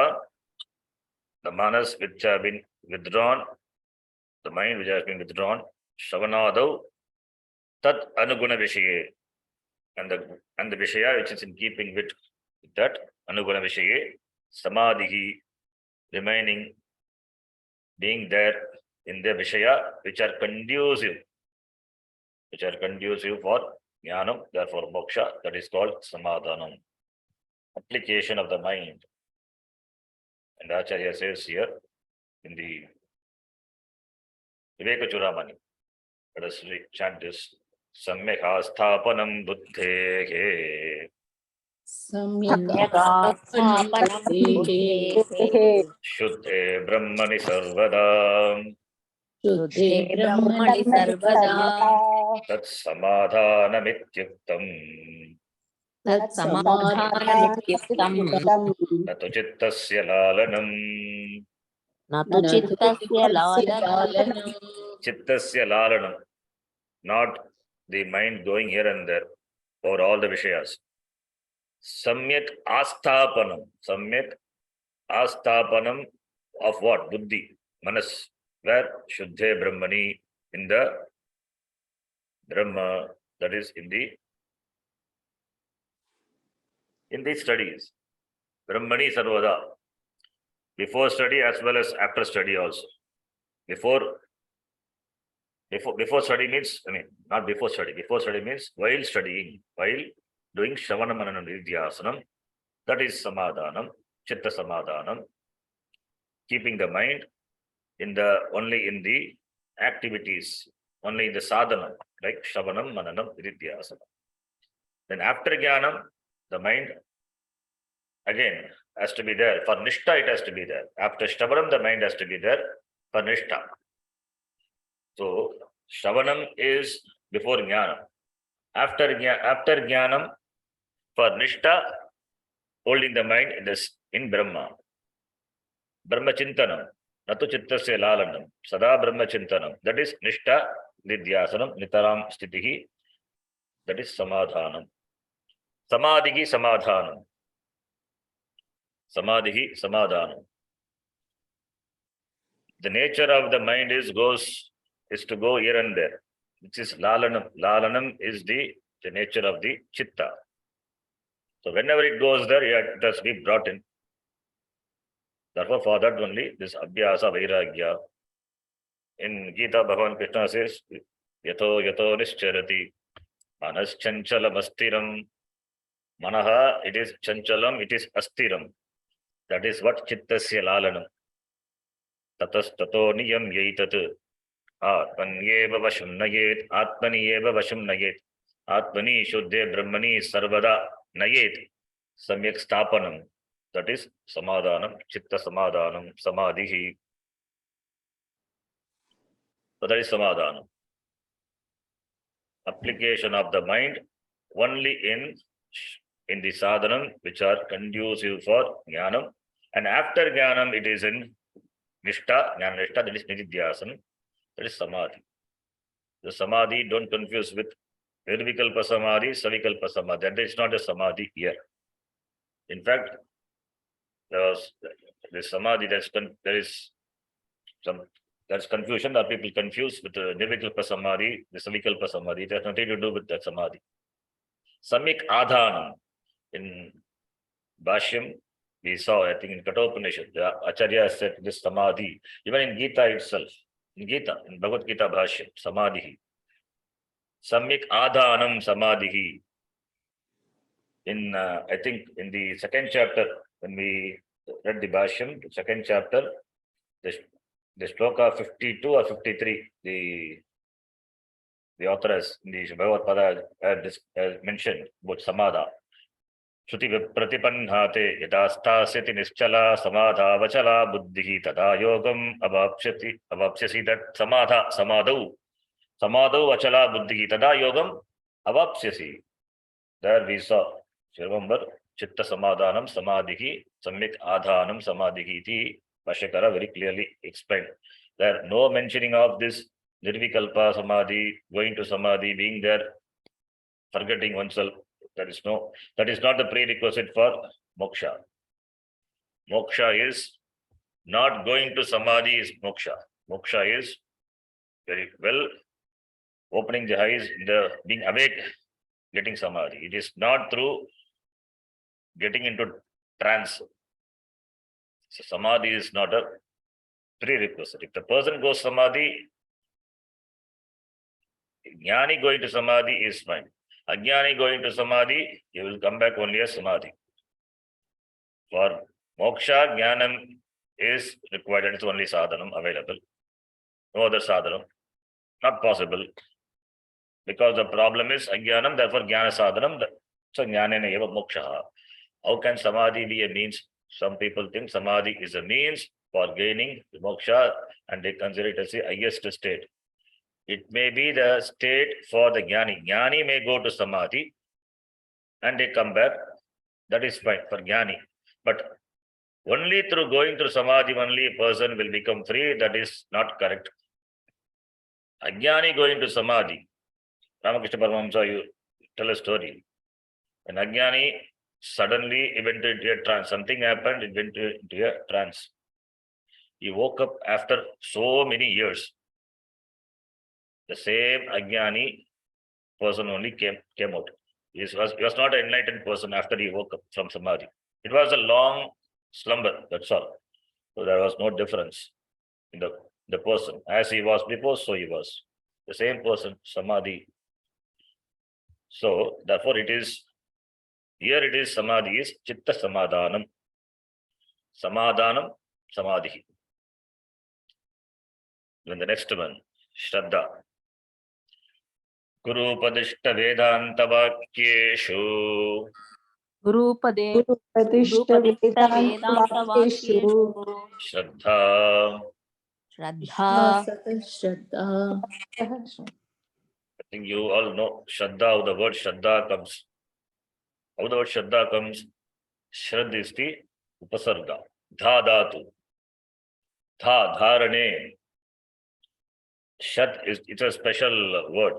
the manas which have been withdrawn, the mind which has been withdrawn, shravanadau, tat anuguna vishaye, and the vishaya which is in keeping with that anuguna vishaye, samadhihi, remaining, being there in the vishaya which are conducive for jnanam, therefore moksha, that is called samadhanam. Application of the mind. And Acharya says here in the Viveka Churamani, let us chant this. Samyaka sthapanam buddhehe सम्यगास्थापनं बुद्धेः शुद्धे ब्रह्मणि सर्वदा शुद्धे ब्रह्मणि सर्वदा तत्समाधानमित्युक्तम् तत्समाधानमित्युक्तम् न तु चित्तस्य लालनम् न तु चित्तस्य लालनम् चित्तस्य लालनम्, not the mind going here and there over all the vishayas. Samyak asthapanam of what? Buddhi, manas, where Shuddhe Brahmani, in the Brahma, that is in the studies. Brahmani Sarvada, before study as well as after study also. Before study means, not before study. Before study means while studying, while doing Shravana Mananan Nidhyasanam, that is Samadhanam, Chitta Samadhanam, keeping the mind only in the activities, only in the sadhana, like Shravanam, Mananam, Nidhyasanam. Then after Jnanam, the mind again has to be there. For Nishtha, it has to be there. After Shravanam, the mind has to be there for Nishtha. So, Shravanam is before Jnanam. After Jnanam, for Nishtha, holding the mind in Brahma. Brahma Chintanam, Natu Chittasya Lalanam, Sada Brahma Chintanam. That is Nishtha, Nidhyasanam, Nitaram Sthitihi. That is Samadhanam. Samadhihi Samadhanam. Samadhihi Samadhanam. The nature of the mind is to go here and there, which is Lalanam. Lalanam is the nature of the Chitta. So whenever it goes there, it has to be brought in. Therefore, for that only, this Abhyasa Vairagya. In Gita, Bhagavan Krishna says, Yato nischarati, manas chanchalam astiram. Manaha, it is chanchalam, it is astiram. That is what Chittasya Lalanam. Tatas tato niyam yaitat. Atmanyeva vasham nayet, Atmaniyeva vasham nayet. Atmani shuddhe brahmani sarvada nayet. Samyak sthapanam. That is Samadhanam, Chitta Samadhanam, Samadhihi. So that is Samadhanam. Application of the mind only in the sadhanam which are conducive for Jnanam. And after Jnanam, it is in Nishtha, Jnana Nishtha, that is Nididhyasana, that is Samadhi. The Samadhi, don't confuse with Nirvikalpa Samadhi, Savikalpa Samadhi. That is not a Samadhi here. In fact, the Samadhi, there's confusion that people confuse with the Nirvikalpa Samadhi, the Savikalpa Samadhi. It has nothing to do with that Samadhi. Samik Adhanam. In Bhashyam, we saw, I think in Kathopanishad, the Acharya said this Samadhi, even in Gita itself, in Bhagavad Gita Bhashyam, Samadhi. Samik Adhanam Samadhi. I think in the second chapter, when we read the Bhashyam, the second chapter, the shloka 52 or 53, the author has, in the Bhagavad Pada has mentioned about Samadha. श्रुति प्रतिपन्नाते यदा स्थास्यति निश्चला समाधावचला बुद्धिः तदा योगम् अवाप्स्यसि that समाधौ अचला बुद्धिः तदा योगम् अवाप्स्यसि. There we saw, remember, chitta samadhanam samadhihi samyak adhanam samadhihi iti Bhashyakara very clearly explained. There no mentioning of this nirvikalpa samadhi, going to samadhi, being there, forgetting oneself. That is not the prerequisite for moksha. Moksha is not going to samadhi is moksha. Moksha is very well opening the eyes, being awake, getting samadhi. It is not through getting into trance. So samadhi is not a prerequisite. If the person goes samadhi, jnani going to samadhi is fine. Ajnani going to samadhi, he will come back only as samadhi. For moksha, jnanam is required, and it's only sadhanam available. No other sadhanam. Not possible. Because the problem is ajnanam, therefore jnana sadhanam, so jnanena eva moksha. How can samadhi be a means? Some people think samadhi is a means for gaining moksha and they consider it as the highest state. It may be the state for the jnani. Jnani may go to samadhi and they come back. That is fine for jnani. But only through going through samadhi, only a person will become free. That is not correct. Ajnani going to samadhi. Ramakrishna Paramahamsa, you tell a story. An ajnani suddenly went into a trance. Something happened, it went into a trance. He woke up after so many years. The same ajnani person only came out. He was not an enlightened person after he woke up from samadhi. It was a long slumber, that's all. So there was no difference in the person. As he was before, so he was. The same person, samadhi. So therefore here it is samadhi is chitta samadhanam. Samadhanam, samadhi. Then the next one, Shraddha. Guru Upadishta Vedanta Vakyeshu. Gurupadishta Vedanta Vakyeshu Shraddha. Shraddha. I think you all know Shraddha, how the word Shraddha comes. How the word Shraddha comes? Shraddha is the upasarga. Dha dhatu. Dha, dharane. Shat it's a special word.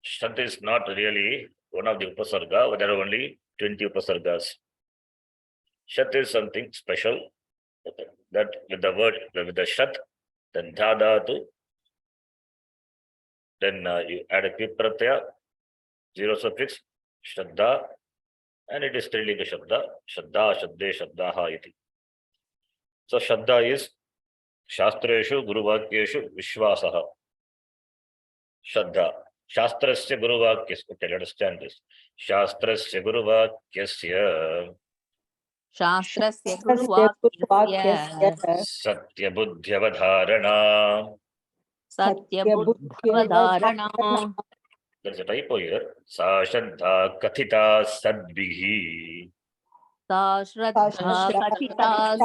Shat is not really one of the upasarga, but there are only 20 upasargas. Shat is something special. That with the word, with the shat, then dha dhatu, then you add a kvip pratyaya, zero suffix, shraddha, and it is Strilinga Shabda, Shraddha, Shraddhe, Shraddhaha iti. So Shraddha is Shastreshu Guru Vakyeshu Vishwasaha. Shraddha. Shastrasya Guru Vakyasya. Okay, understand this. Shastrasya Guru Vakyasya. Shastrasya Guruvakyasya Satya Buddhyavadharana. Satya Buddhavadharana. There's a typo here. Sa Shraddha Kathita Sadbihi. Sa Shraddha Kathita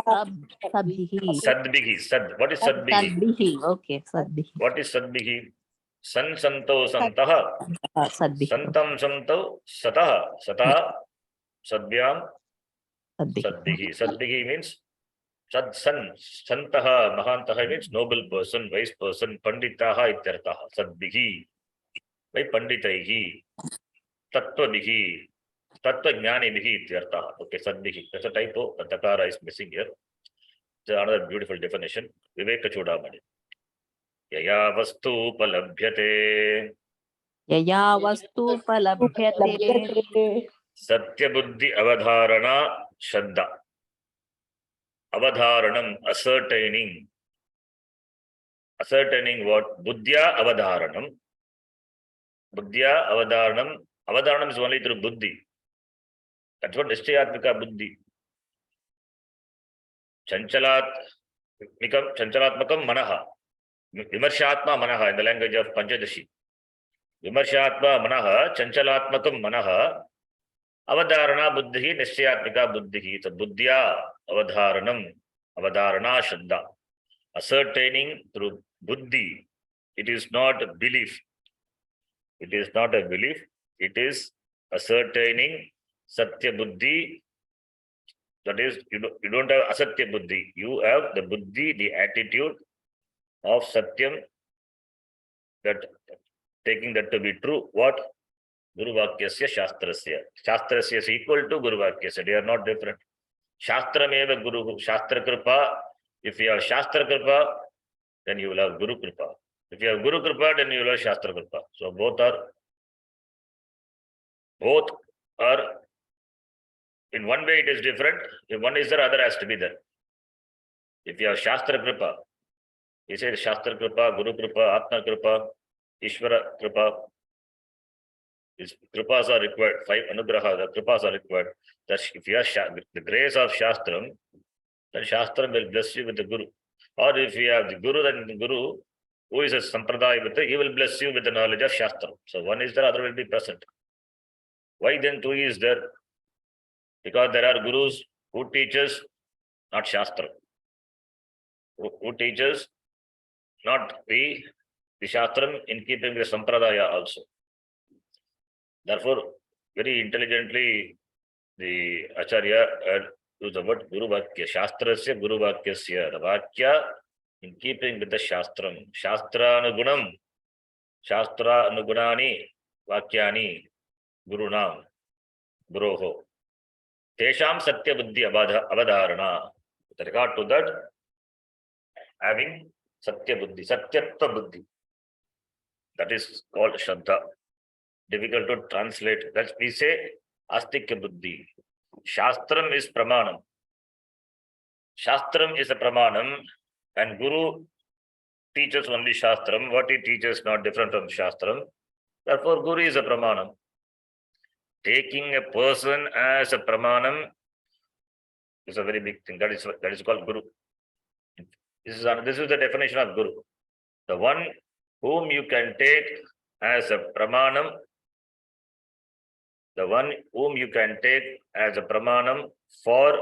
Sabhihi. Sadbihi. Sad. What is Sadbihi? Sadbihi. Okay, Sadbihi. What is Sadbihi? San Santo Santaha. Sadbihi. Santam Santo Sataha. Sataha. Sadbyam. Sadbihi. Sadbihi. Sadbihi means Sad San. Santaha. Mahantaha means noble person, wise person. Panditaha ityartaha. Sadbihi. By Panditaihi. Tattvabihi. Tattvajnanibihi ityartaha. Okay, Sadbihi. That's a typo. The Takara is missing here. It's another beautiful definition. Viveka Chudamani. Yaya vastu palabhyate. Yaya vastu palabhyate. Satya buddhi avadharana shraddha. Avadharanam, ascertaining. Ascertaining what? Buddhya avadharanam. Buddhya avadharanam. Avadharanam is only through buddhi. That's what Nishchayatmika buddhi. Chanchalatmakam manaha. Vimarshatma manaha in the language of Panchadashi. Vimarshatma manaha, chanchalatmakam manaha, Avadharana buddhi, nishchayatmika buddhi. So buddhya avadharanam, avadharana shraddha. Ascertaining through buddhi. It is not a belief. It is not a belief. It is ascertaining satya buddhi. That is, you don't have asatya buddhi. You have the buddhi, the attitude of satyam, that taking that to be true. What? Guru Vakyasya Shastrasya. Shastrasya is equal to Guru Vakyasya. They are not different. Shastram eva Guru. Shastra Kripa. If you have Shastra Kripa, then you will have Guru Kripa. If you have Guru Kripa, then you will have Shastra Kripa. So both are in one way it is different. If one is there, other has to be there. If you have Shastra Kripa, he says Shastra Kripa, Guru Kripa, Atma Kripa, Ishvara Kripa. These Kripas are required. 5 Anugraha, the Kripas are required. That if you have the grace of Shastram, then Shastram will bless you with the Guru. Or if you have the Guru, then the Guru, who is a Sampradaya with it, he will bless you with the knowledge of Shastram. So one is there, other will be present. Why then two is there? Because there are Gurus who teaches not Shastra, who teaches not the Shastram in keeping with the Sampradaya also. Therefore, very intelligently, the Acharya used the word Guru Vakya, Shastrasya Guru Vakyasya, the Vakya in keeping with the Shastram. Shastra Anugunani, Vakyani, Gurunam, Guroho. Tesham Satya Buddhi Avadharana. With regard to that, having Satya Buddhi, Satyatva Buddhi. That is called Shraddha. Difficult to translate. That's we say Astikya Buddhi. Shastram is Pramanam. Shastram is a Pramanam, and Guru teaches only Shastram. What he teaches not different from Shastram. Therefore, Guru is a Pramanam. Taking a person as a Pramanam is a very big thing. That is called Guru. This is the definition of Guru. The one whom you can take as a Pramanam, the one whom you can take as a Pramanam for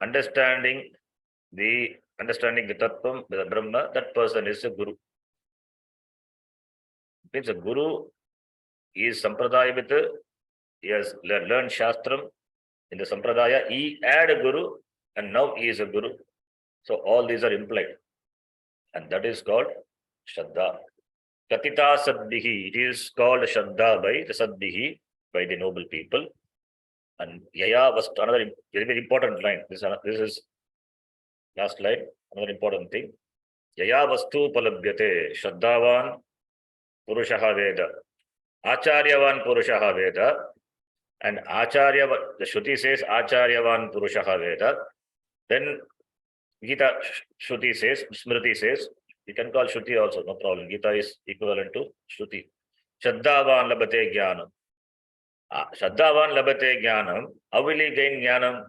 understanding the Tattvam, the Brahma, that person is a Guru. It means a Guru is Sampradaya with he has learned Shastram in the Sampradaya, he had a Guru and now he is a Guru. So all these are implied. And that is called Shraddha. Katita Sadbihi, it is called Shraddha by the Sadbihi, by the noble people. And Yaya was another very, very important line. This is last line, another important thing. Yaya Vastu Palabhyate, Shraddhavan Purushaha Veda. Acharyavan Purushaha Veda. And Acharya, the Shruti says Acharyavan Purushaha Veda. Then Gita Shruti says, Smriti says, you can call Shruti also, no problem. Gita is equivalent to Shruti. Shraddhavan labate jnanam. Shraddhavan labate jnanam. How will he gain jnanam?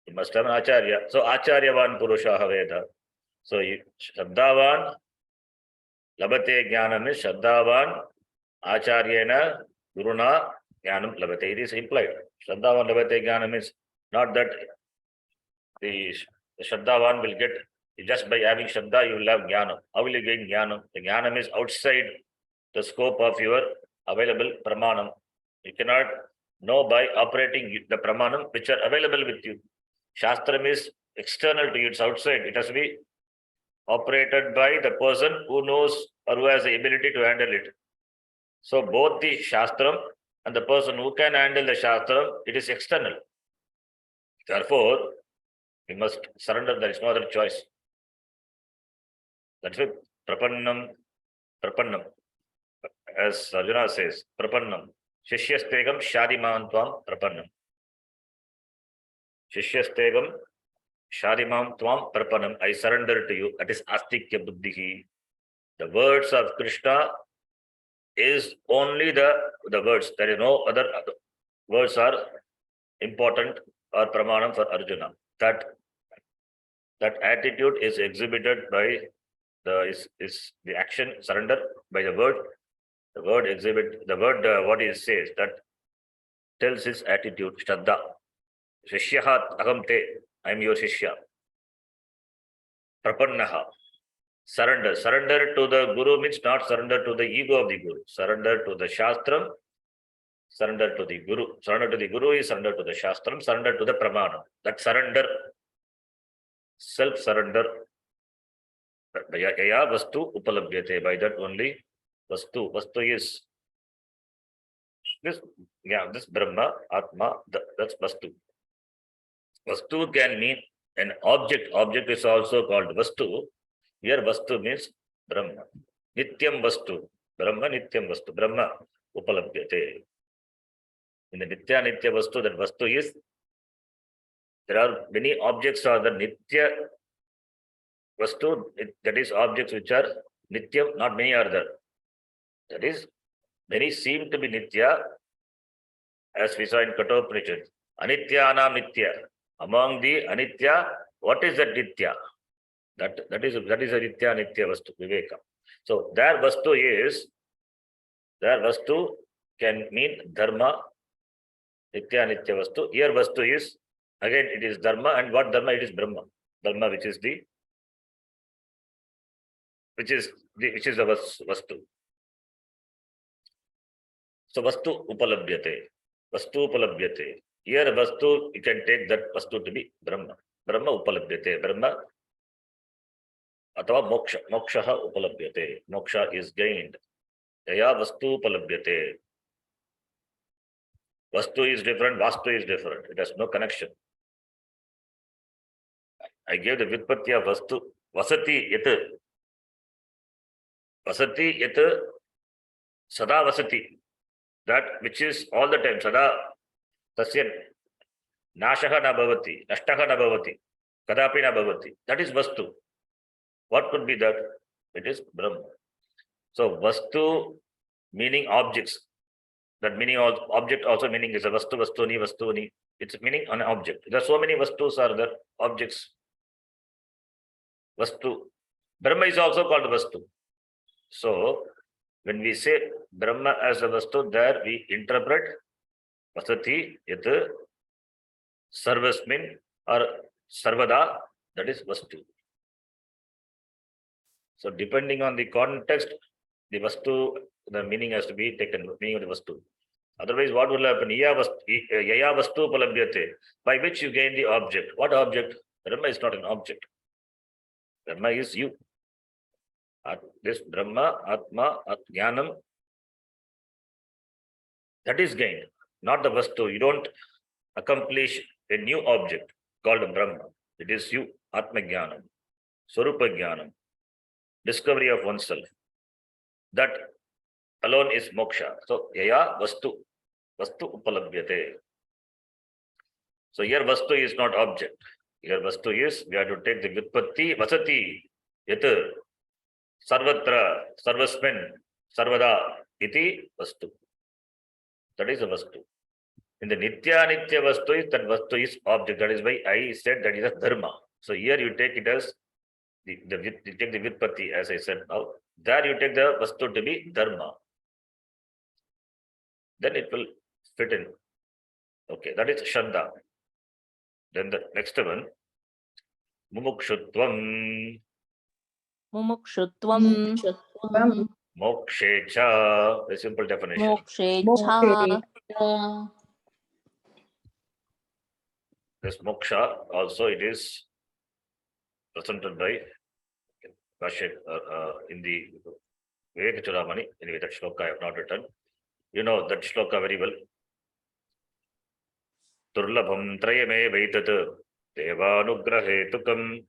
He must have an Acharya. So Acharyavan Purushaha Veda. So Shraddhavan labate jnanam is Shraddhavan Acharyena Guruna jnanam labate. It is implied. Shraddhavan labate jnanam is not that the Shraddhavan will get. Just by having Shraddha, you will have Jnanam. How will you gain Jnanam? The Jnanam is outside the scope of your available Pramanam. You cannot know by operating the Pramanam which are available with you. Shastram is external to you, it's outside. It has to be operated by the person who knows or who has the ability to handle it. So both the Shastram and the person who can handle the Shastram, it is external. Therefore, we must surrender, there is no other choice. That's it. Prapannam. As Arjuna says, Prapannam. Shishyastegam Shadimam Tvam Prapannam. Shishyastegam Shadimam Tvam Prapannam. I surrender to you. That is Astikya Buddhihi. The words of Krishna is only the words. There is no other words are important or Pramanam for Arjuna. That attitude is exhibited by the action surrender by the word. The word exhibit the word what it says, that tells his attitude, Shraddha. Shishyaha aham te, I am your Shishya. Prapannaha. Surrender. Surrender to the Guru means not surrender to the ego of the Guru. Surrender to the Shastram. Surrender to the Guru. Surrender to the Guru is surrender to the Shastram. Surrender to the Pramana. That surrender, self-surrender. Yaya vastu upalabhyate. By that only vastu. Vastu is this. Yeah, this Brahma, Atma. That's vastu. Vastu can mean an object. Object is also called vastu. Here vastu means Brahma. Nityam vastu. Brahma nityam vastu. Brahma upalabhyate. In the nitya vastu, that vastu is, there are many objects are the nitya vastu, that is objects which are nitya, not many are there. That is, many seem to be nitya, as we saw in Kathopanishad. Anityanam nitya. Among the anitya, what is that nitya? That is a nitya vastu, viveka. So their vastu can mean dharma, nitya vastu. Here vastu is, again it is dharma, and what dharma? It is Brahma. Dharma, which is the vastu. So vastu upalabhyate. Vastu upalabhyate. Here vastu, you can take that vastu to be Brahma. Brahma upalabhyate. Brahma atava moksha. Mokshaha upalabhyate. Moksha is gained. Yaya vastu upalabhyate. Vastu is different, vastu is different. It has no connection. I gave the Vyutpatti of vastu. Vasati yat. Vasati yat sada vasati. That which is all the time. Sada tasya nashaha na bhavati. Nashtaha na bhavati. Kadapi na bhavati. That is vastu. What could be that? It is Brahma. So vastu meaning objects. That meaning object also meaning is a vastu, vastuni. It's meaning an object. There are so many vastus are there, objects. Vastu. Brahma is also called vastu. So when we say Brahma as a vastu, there we interpret vasati yat sarvasmin or sarvada, that is vastu. So depending on the context, the vastu, the meaning has to be taken, meaning of the vastu. Otherwise, what will happen? Yaya vastu palabhyate, by which you gain the object. What object? Brahma is not an object. Brahma is you. This Brahma, Atma, Jnanam, that is gained, not the vastu. You don't accomplish a new object called Brahma. It is you, Atma Jnanam, Swarupa Jnanam, discovery of oneself. That alone is moksha. So, yaya vastu upalabhyate. So, here vastu is not object. Here vastu is, we have to take the Vyutpatti, vasati, yat, sarvatra, sarvasmin, sarvada, iti vastu. That is a vastu. In the nitya vastu, that vastu is object. That is why I said that is a dharma. So, here you take it as, you take the Vyutpatti, as I said now. There you take the vastu to be dharma. Then it will fit in. Okay, that is Shraddha. Then the next one, Mumukshutvam. Mumukshutvam. Mokshecha, a simple definition. Mokshecha. This moksha also it is presented by in the Vivekachudamani. Anyway, that shloka I have not written. You know that shloka very well. Turlabham trayame vaitat devanugrahetukam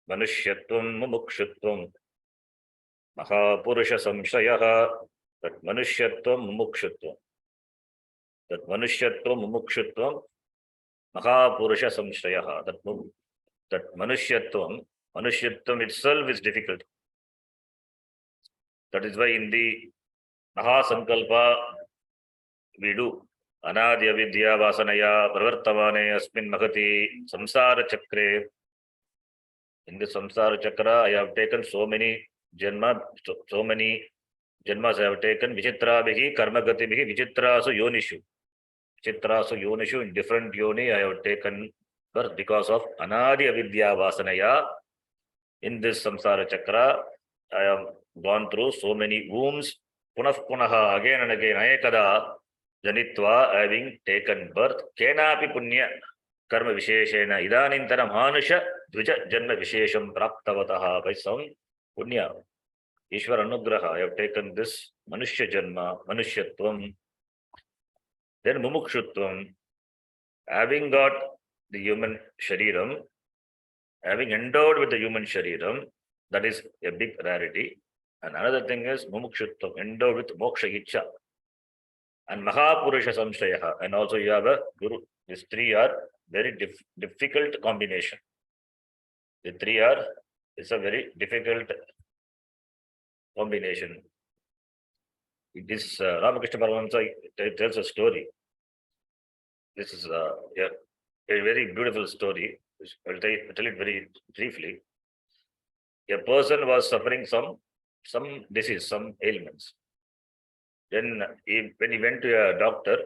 manushyatvam mumukshutvam mahapurusha samshayaha. That manushyatvam mumukshutvam. That manushyatvam mumukshutvam mahapurusha samshayaha. That manushyatvam itself is difficult. That is why in the Mahasankalpa we do Anadya Vidya Vasanaya Pravartamane Asmin Mahati Samsara Chakre. In the Samsara Chakra, I have taken so many janmas I have taken. Vichitra Bihi, Karma Gati Bihi, Vichitra so Yonishu. Chitrasu yonishu, in different yoni, I have taken birth because of anadi avidya vasanaya. In this samsara chakra, I have gone through so many wombs. Punah punaha, again and again, ayakada janitva, having taken birth. Kenapi punya karma visheshena idanintara manusha dvija janma vishesham praptavataha, by some punya. Ishwar anugraha, I have taken this manushya janma, manushyatvam. Then mumukshutvam, having got the human shariram, having endowed with the human shariram, that is a big rarity. And another thing is mumukshutvam, endowed with moksha icha. And mahapurusha samshaya. And also you have a guru. These three are very difficult combination. The three are, it's a very difficult combination. This Ramakrishna Paramahamsa tells a story. This is a very beautiful story. I'll tell it very briefly. A person was suffering some disease, some ailments. Then when he went to a doctor,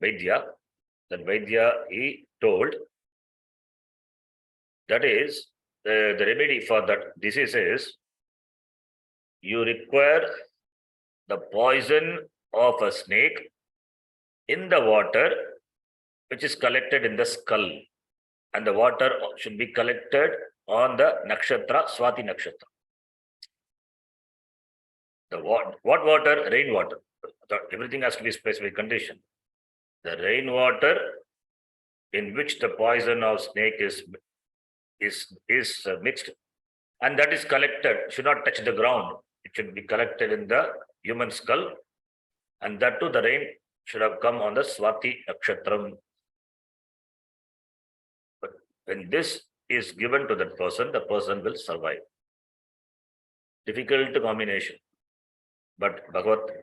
Vaidya, that Vaidya, he told, that is, the remedy for that disease is, you require the poison of a snake in the water, which is collected in the skull. And the water should be collected on the nakshatra, Swati nakshatra. What water? Rainwater. Everything has to be specific condition. The rainwater in which the poison of snake is mixed, and that is collected, should not touch the ground. It should be collected in the human skull, and that too, the rain should have come on the Swati nakshatram. But when this is given to that person, the person will survive. Difficult combination. But Bhagavan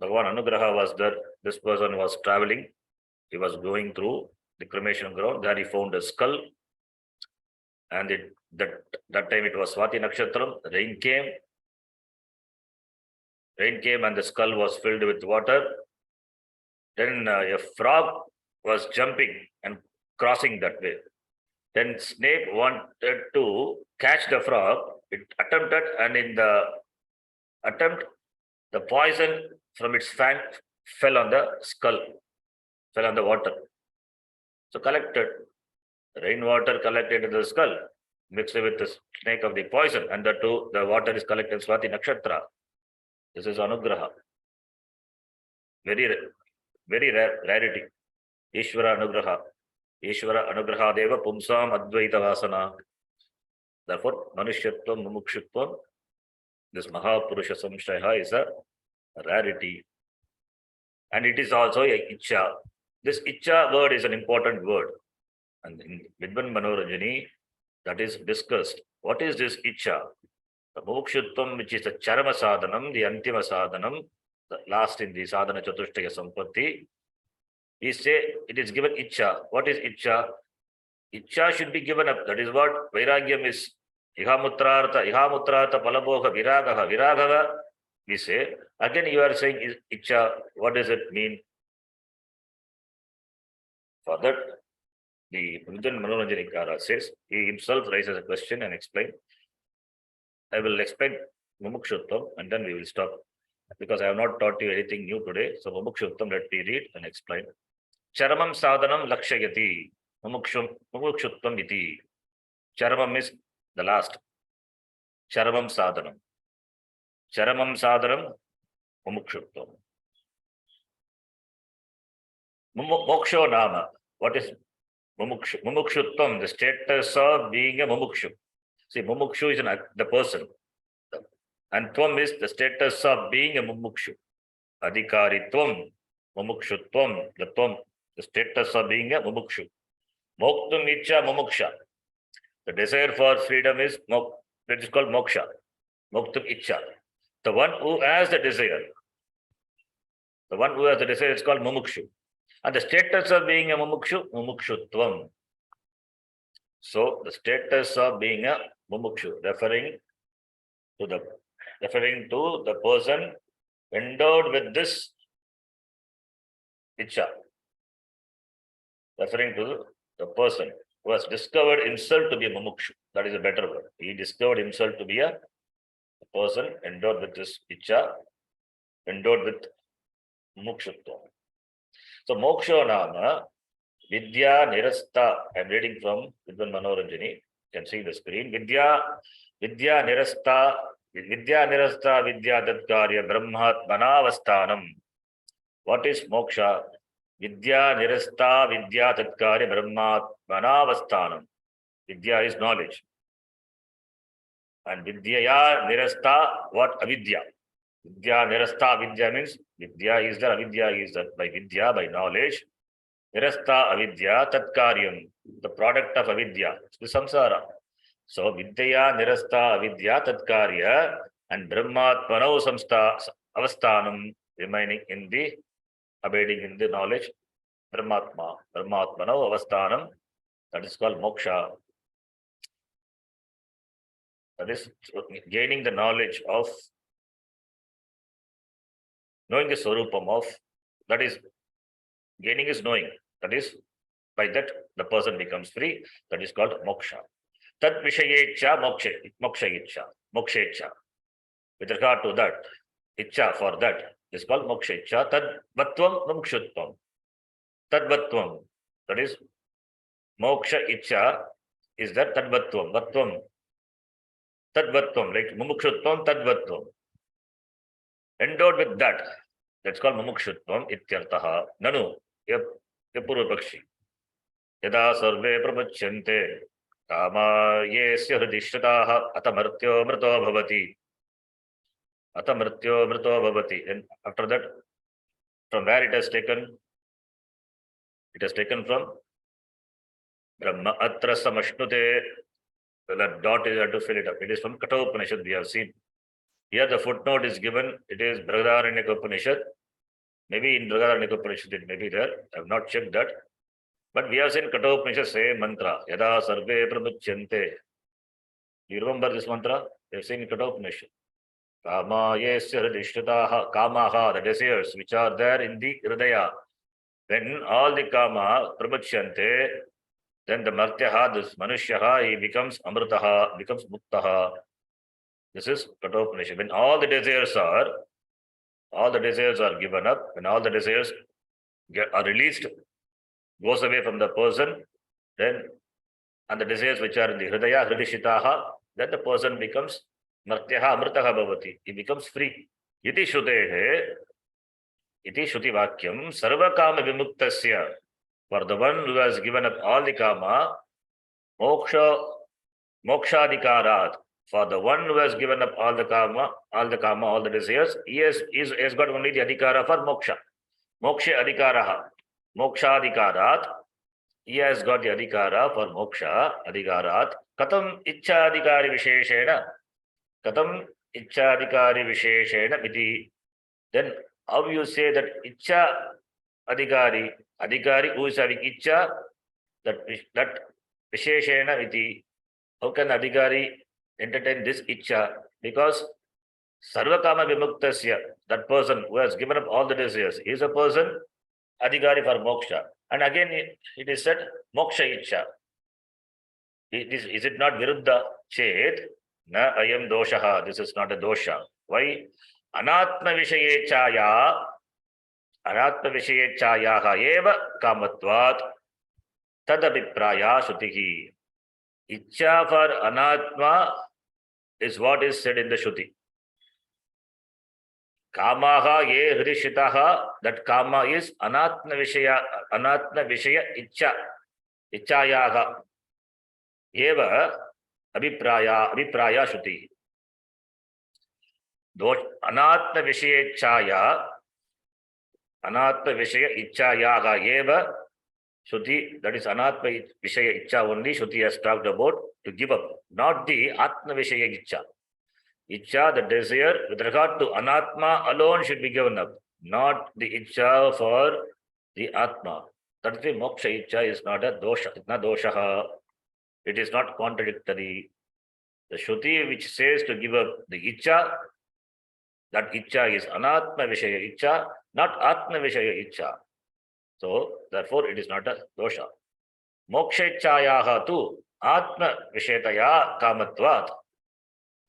Anugraha was there. This person was traveling. He was going through the cremation ground. There he found a skull. And that time it was Swati Nakshatram. Rain came. And the skull was filled with water. Then a frog was jumping and crossing that way. Then snake wanted to catch the frog. It attempted, and in the attempt, the poison from its fang fell on the skull, fell on the water. So collected, rainwater collected in the skull, mixed with the snake of the poison, and that too, the water is collected Swati Nakshatra. This is Anugraha. Very rare rarity. Ishvara Anugraha Deva Pumsam Advaita Vasana. Therefore, Manushyatvam, Mumukshutvam, this Mahapurusha Samshaya is a rarity. And it is also a Icha. This Icha word is an important word. And in Vidvan Manoranjani, that is discussed. What is this Icha? The Mumukshutvam, which is the Charama Sadhanam, the Antima Sadhanam, the last in the Sadhana Chatushtaya Sampatti, he say it is given Icha. What is Icha? Icha should be given up. That is what Vairagyam is. Ihamutrartha Palabhoga Viragaha. We say. Again, you are saying Icha. What does it mean? For that, the Vidyan Manoranjanikara says, he himself raises a question and explain. I will explain Mumukshuttam and then we will stop. Because I have not taught you anything new today. So Mumukshuttam, let me read and explain. Charamam sadhanam lakshayati. Mumukshuttam iti. Charamam is the last. Charamam sadhanam. Charamam sadhanam mumukshuttam. Moksho nama. What is mumukshuttam? The status of being a mumukshu. See, mumukshu is the person. And tvam is the status of being a mumukshu. Adhikaritvam, mumukshutvam, the tvam, the status of being a mumukshu. Moktum icha mumuksha. The desire for freedom is that is called moksha. Moktum icha. The one who has the desire. The one who has the desire is called mumukshu. And the status of being a mumukshu, mumukshutvam. So the status of being a mumukshu, referring to the person endowed with this icha. referring to the person who has discovered himself to be a mumukshu. That is a better word. He discovered himself to be a person endowed with this icha, endowed with mukshutva. So moksha nama vidya nirasta. I am reading from Vidwan Manoranjani. You can see the screen. Vidya nirasta vidya dadkarya brahmatmanavasthanam. What is moksha? Vidya nirasta vidya dadkarya brahmatmanavasthanam. Vidya is knowledge. And vidya nirasta, what? Avidya. Vidya nirasta, vidya means vidya is there, avidya is there. By vidya, by knowledge. Nirasta avidya tatkaryam, the product of avidya, the samsara. So vidya nirasta avidya tatkarya and brahmatmanau samstha avasthanam, remaining in the, abiding in the knowledge, brahmatmanau avasthanam, that is called moksha. That is gaining the knowledge of, knowing the swarupam of, that is gaining is knowing. That is, by that the person becomes free. That is called moksha. Tad vishayecha moksha icha. With regard to that, icha for that is called moksha icha. Tad vatvam mukshutvam. Tad vatvam. That is, moksha icha is that tad vatvam. Vatvam. Tad vatvam, like mumukshutvam, tad vatvam. Endowed with that. That's called mumukshutvam ityartaha. Nanu. Purva Pakshi. Yada sarve pramuchyante kama yesya hridishtataha atamartyo mrito bhavati. Atamartyo mrito bhavati. And after that, from where it has taken? It has taken from Brahma atra samashnute. That dot is, have to fill it up. It is from Katha Upanishad, we have seen. Here the footnote is given. It is Brihadaranyaka Upanishad. Maybe in Brihadaranyaka Upanishad it may be there. I have not checked that. But we have seen Katha Upanishad same mantra. Yada sarve pramuchyante. You remember this mantra? We have seen in Katha Upanishad. Kama yesya hridishtataha. Kamaha, the desires which are there in the hridaya. When all the kama pramuchyante, then the martyaha, this manushyaha, he becomes amritaha, becomes muktaha. This is Katha Upanishad. When all the desires are given up, when all the desires are released, goes away from the person, then, and the desires which are in the hridaya, hridishitaha, then the person becomes martyaha, amritaha bhavati. He becomes free. Iti shrutehe, iti shruti vakyam, sarva kama vimuktasya. For the one who has given up all the kama, mokshadikarat. For the one who has given up all the kama, all the desires, he has got only the adhikara for moksha. Moksha adhikaraha. Mokshadikarat. He has got the adhikara for moksha adhikarat. Katam icha adhikari visheshena. Katam icha adhikari visheshena iti. Then how you say that icha adhikari who is having icha, that visheshena iti. How can adhikari entertain this icha? Because sarvakama vimuktasya, that person who has given up all the desires, is a person adhikari for moksha. And again it is said moksha icha. Is it not viruddha? Chet na ayam doshaha. This is not a dosha. Why? Anatma vishaye chayaha eva kamatvat tadabipraya shutihi. Icha for anatma is what is said in the Shruti. Kamaha ye hrishitaha, that kama is anatma vishaya icha. Ichayaha. Eva abipraya Shruti. Anatma vishaya ichayaha eva Shruti, that is anatma vishaya icha only Shruti has talked about to give up, not the atma vishaya icha. Icha, the desire with regard to anatma alone should be given up, not the icha for the atma. That is why moksha icha is not a dosha, itna doshaha. It is not contradictory. The Shruti which says to give up the icha, that icha is anatma vishaya icha, not atma vishaya icha. So therefore it is not a dosha. Mokshechchayaha tu atma vishetaya kamatvat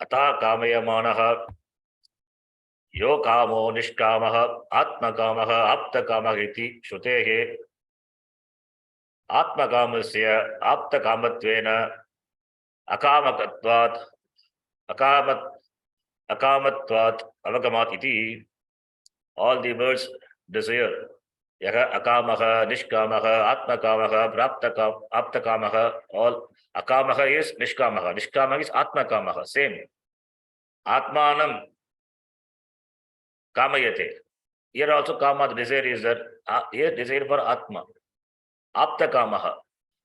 ata kamayamanaha यो कामो निष्कामः आत्मकामः आप्तकामः इति श्रुतेः आत्मकामस्य आप्तकामत्वेन अकामकत्वात् अकामत्वात् अवगमात् इति. All the words desire, यः अकामः निष्कामः आत्मकामः आप्तकामः, all अकामः is निष्कामः, निष्कामः is आत्मकामः, same. आत्मानं kamayate. Here also kama, the desire is that here desire for atma, apta kamaha.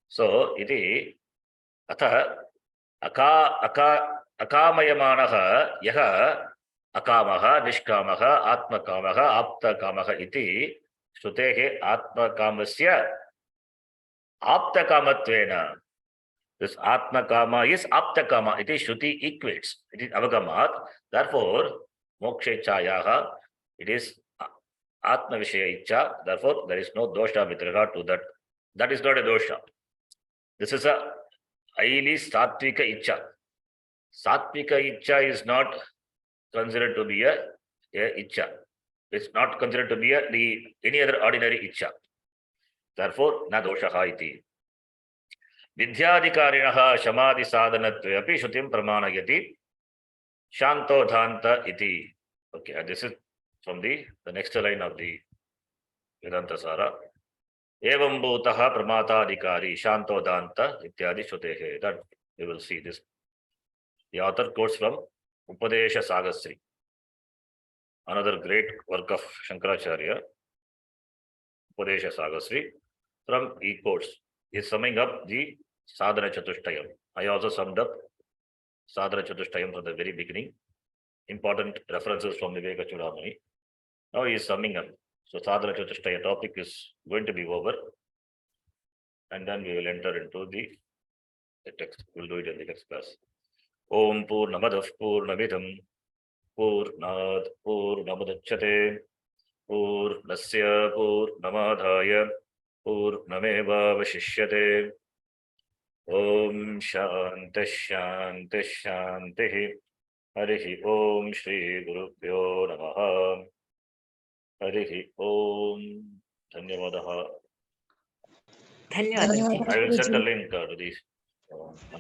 So iti atha akamayamanaha yaha akamaha nishkamaha atmakamaha apta kamaha iti shrutehe atmakamasya apta kamatvena. This atma kama is apta kama. Iti shruti equates. It is avagamat. Therefore mokshechchayaha, it is atma vishaya icha. Therefore there is no dosha with regard to that. That is not a dosha. This is a highly sattvika icha. Sattvika icha is not considered to be a icha. It's not considered to be any other ordinary icha. Therefore na doshaha iti. Vidyadhikarinaha samadhi sadhanatve api shrutim pramanayati shanto dhanta iti. Okay, and this is from the next line of the Vedantasara. Evam bhutaha pramata adhikari shanto dhanta ityadi shrutehe. That you will see this. The author quotes from Upadesha Sagasri, another great work of Shankaracharya. Upadesha Sagasri. From he quotes, he is summing up the Sadhana Chatushtayam. I also summed up Sadhana Chatushtayam from the very beginning. Important references from Viveka Chudamani. Now he is summing up. So Sadhana Chatushtaya topic is going to be over. And then we will enter into the text. We will do it in the next class. Om Purnamadav Purnamidam Purnad Purnamudachyate Purnasya Purnamadhaya Purnameva Vashishyate. Om Shanti Shanti Shanti. Harihi Om Shri Gurubhyo Namaha. Harihi Om. Dhanyavadaha. धन्यवाद I will send a link to these.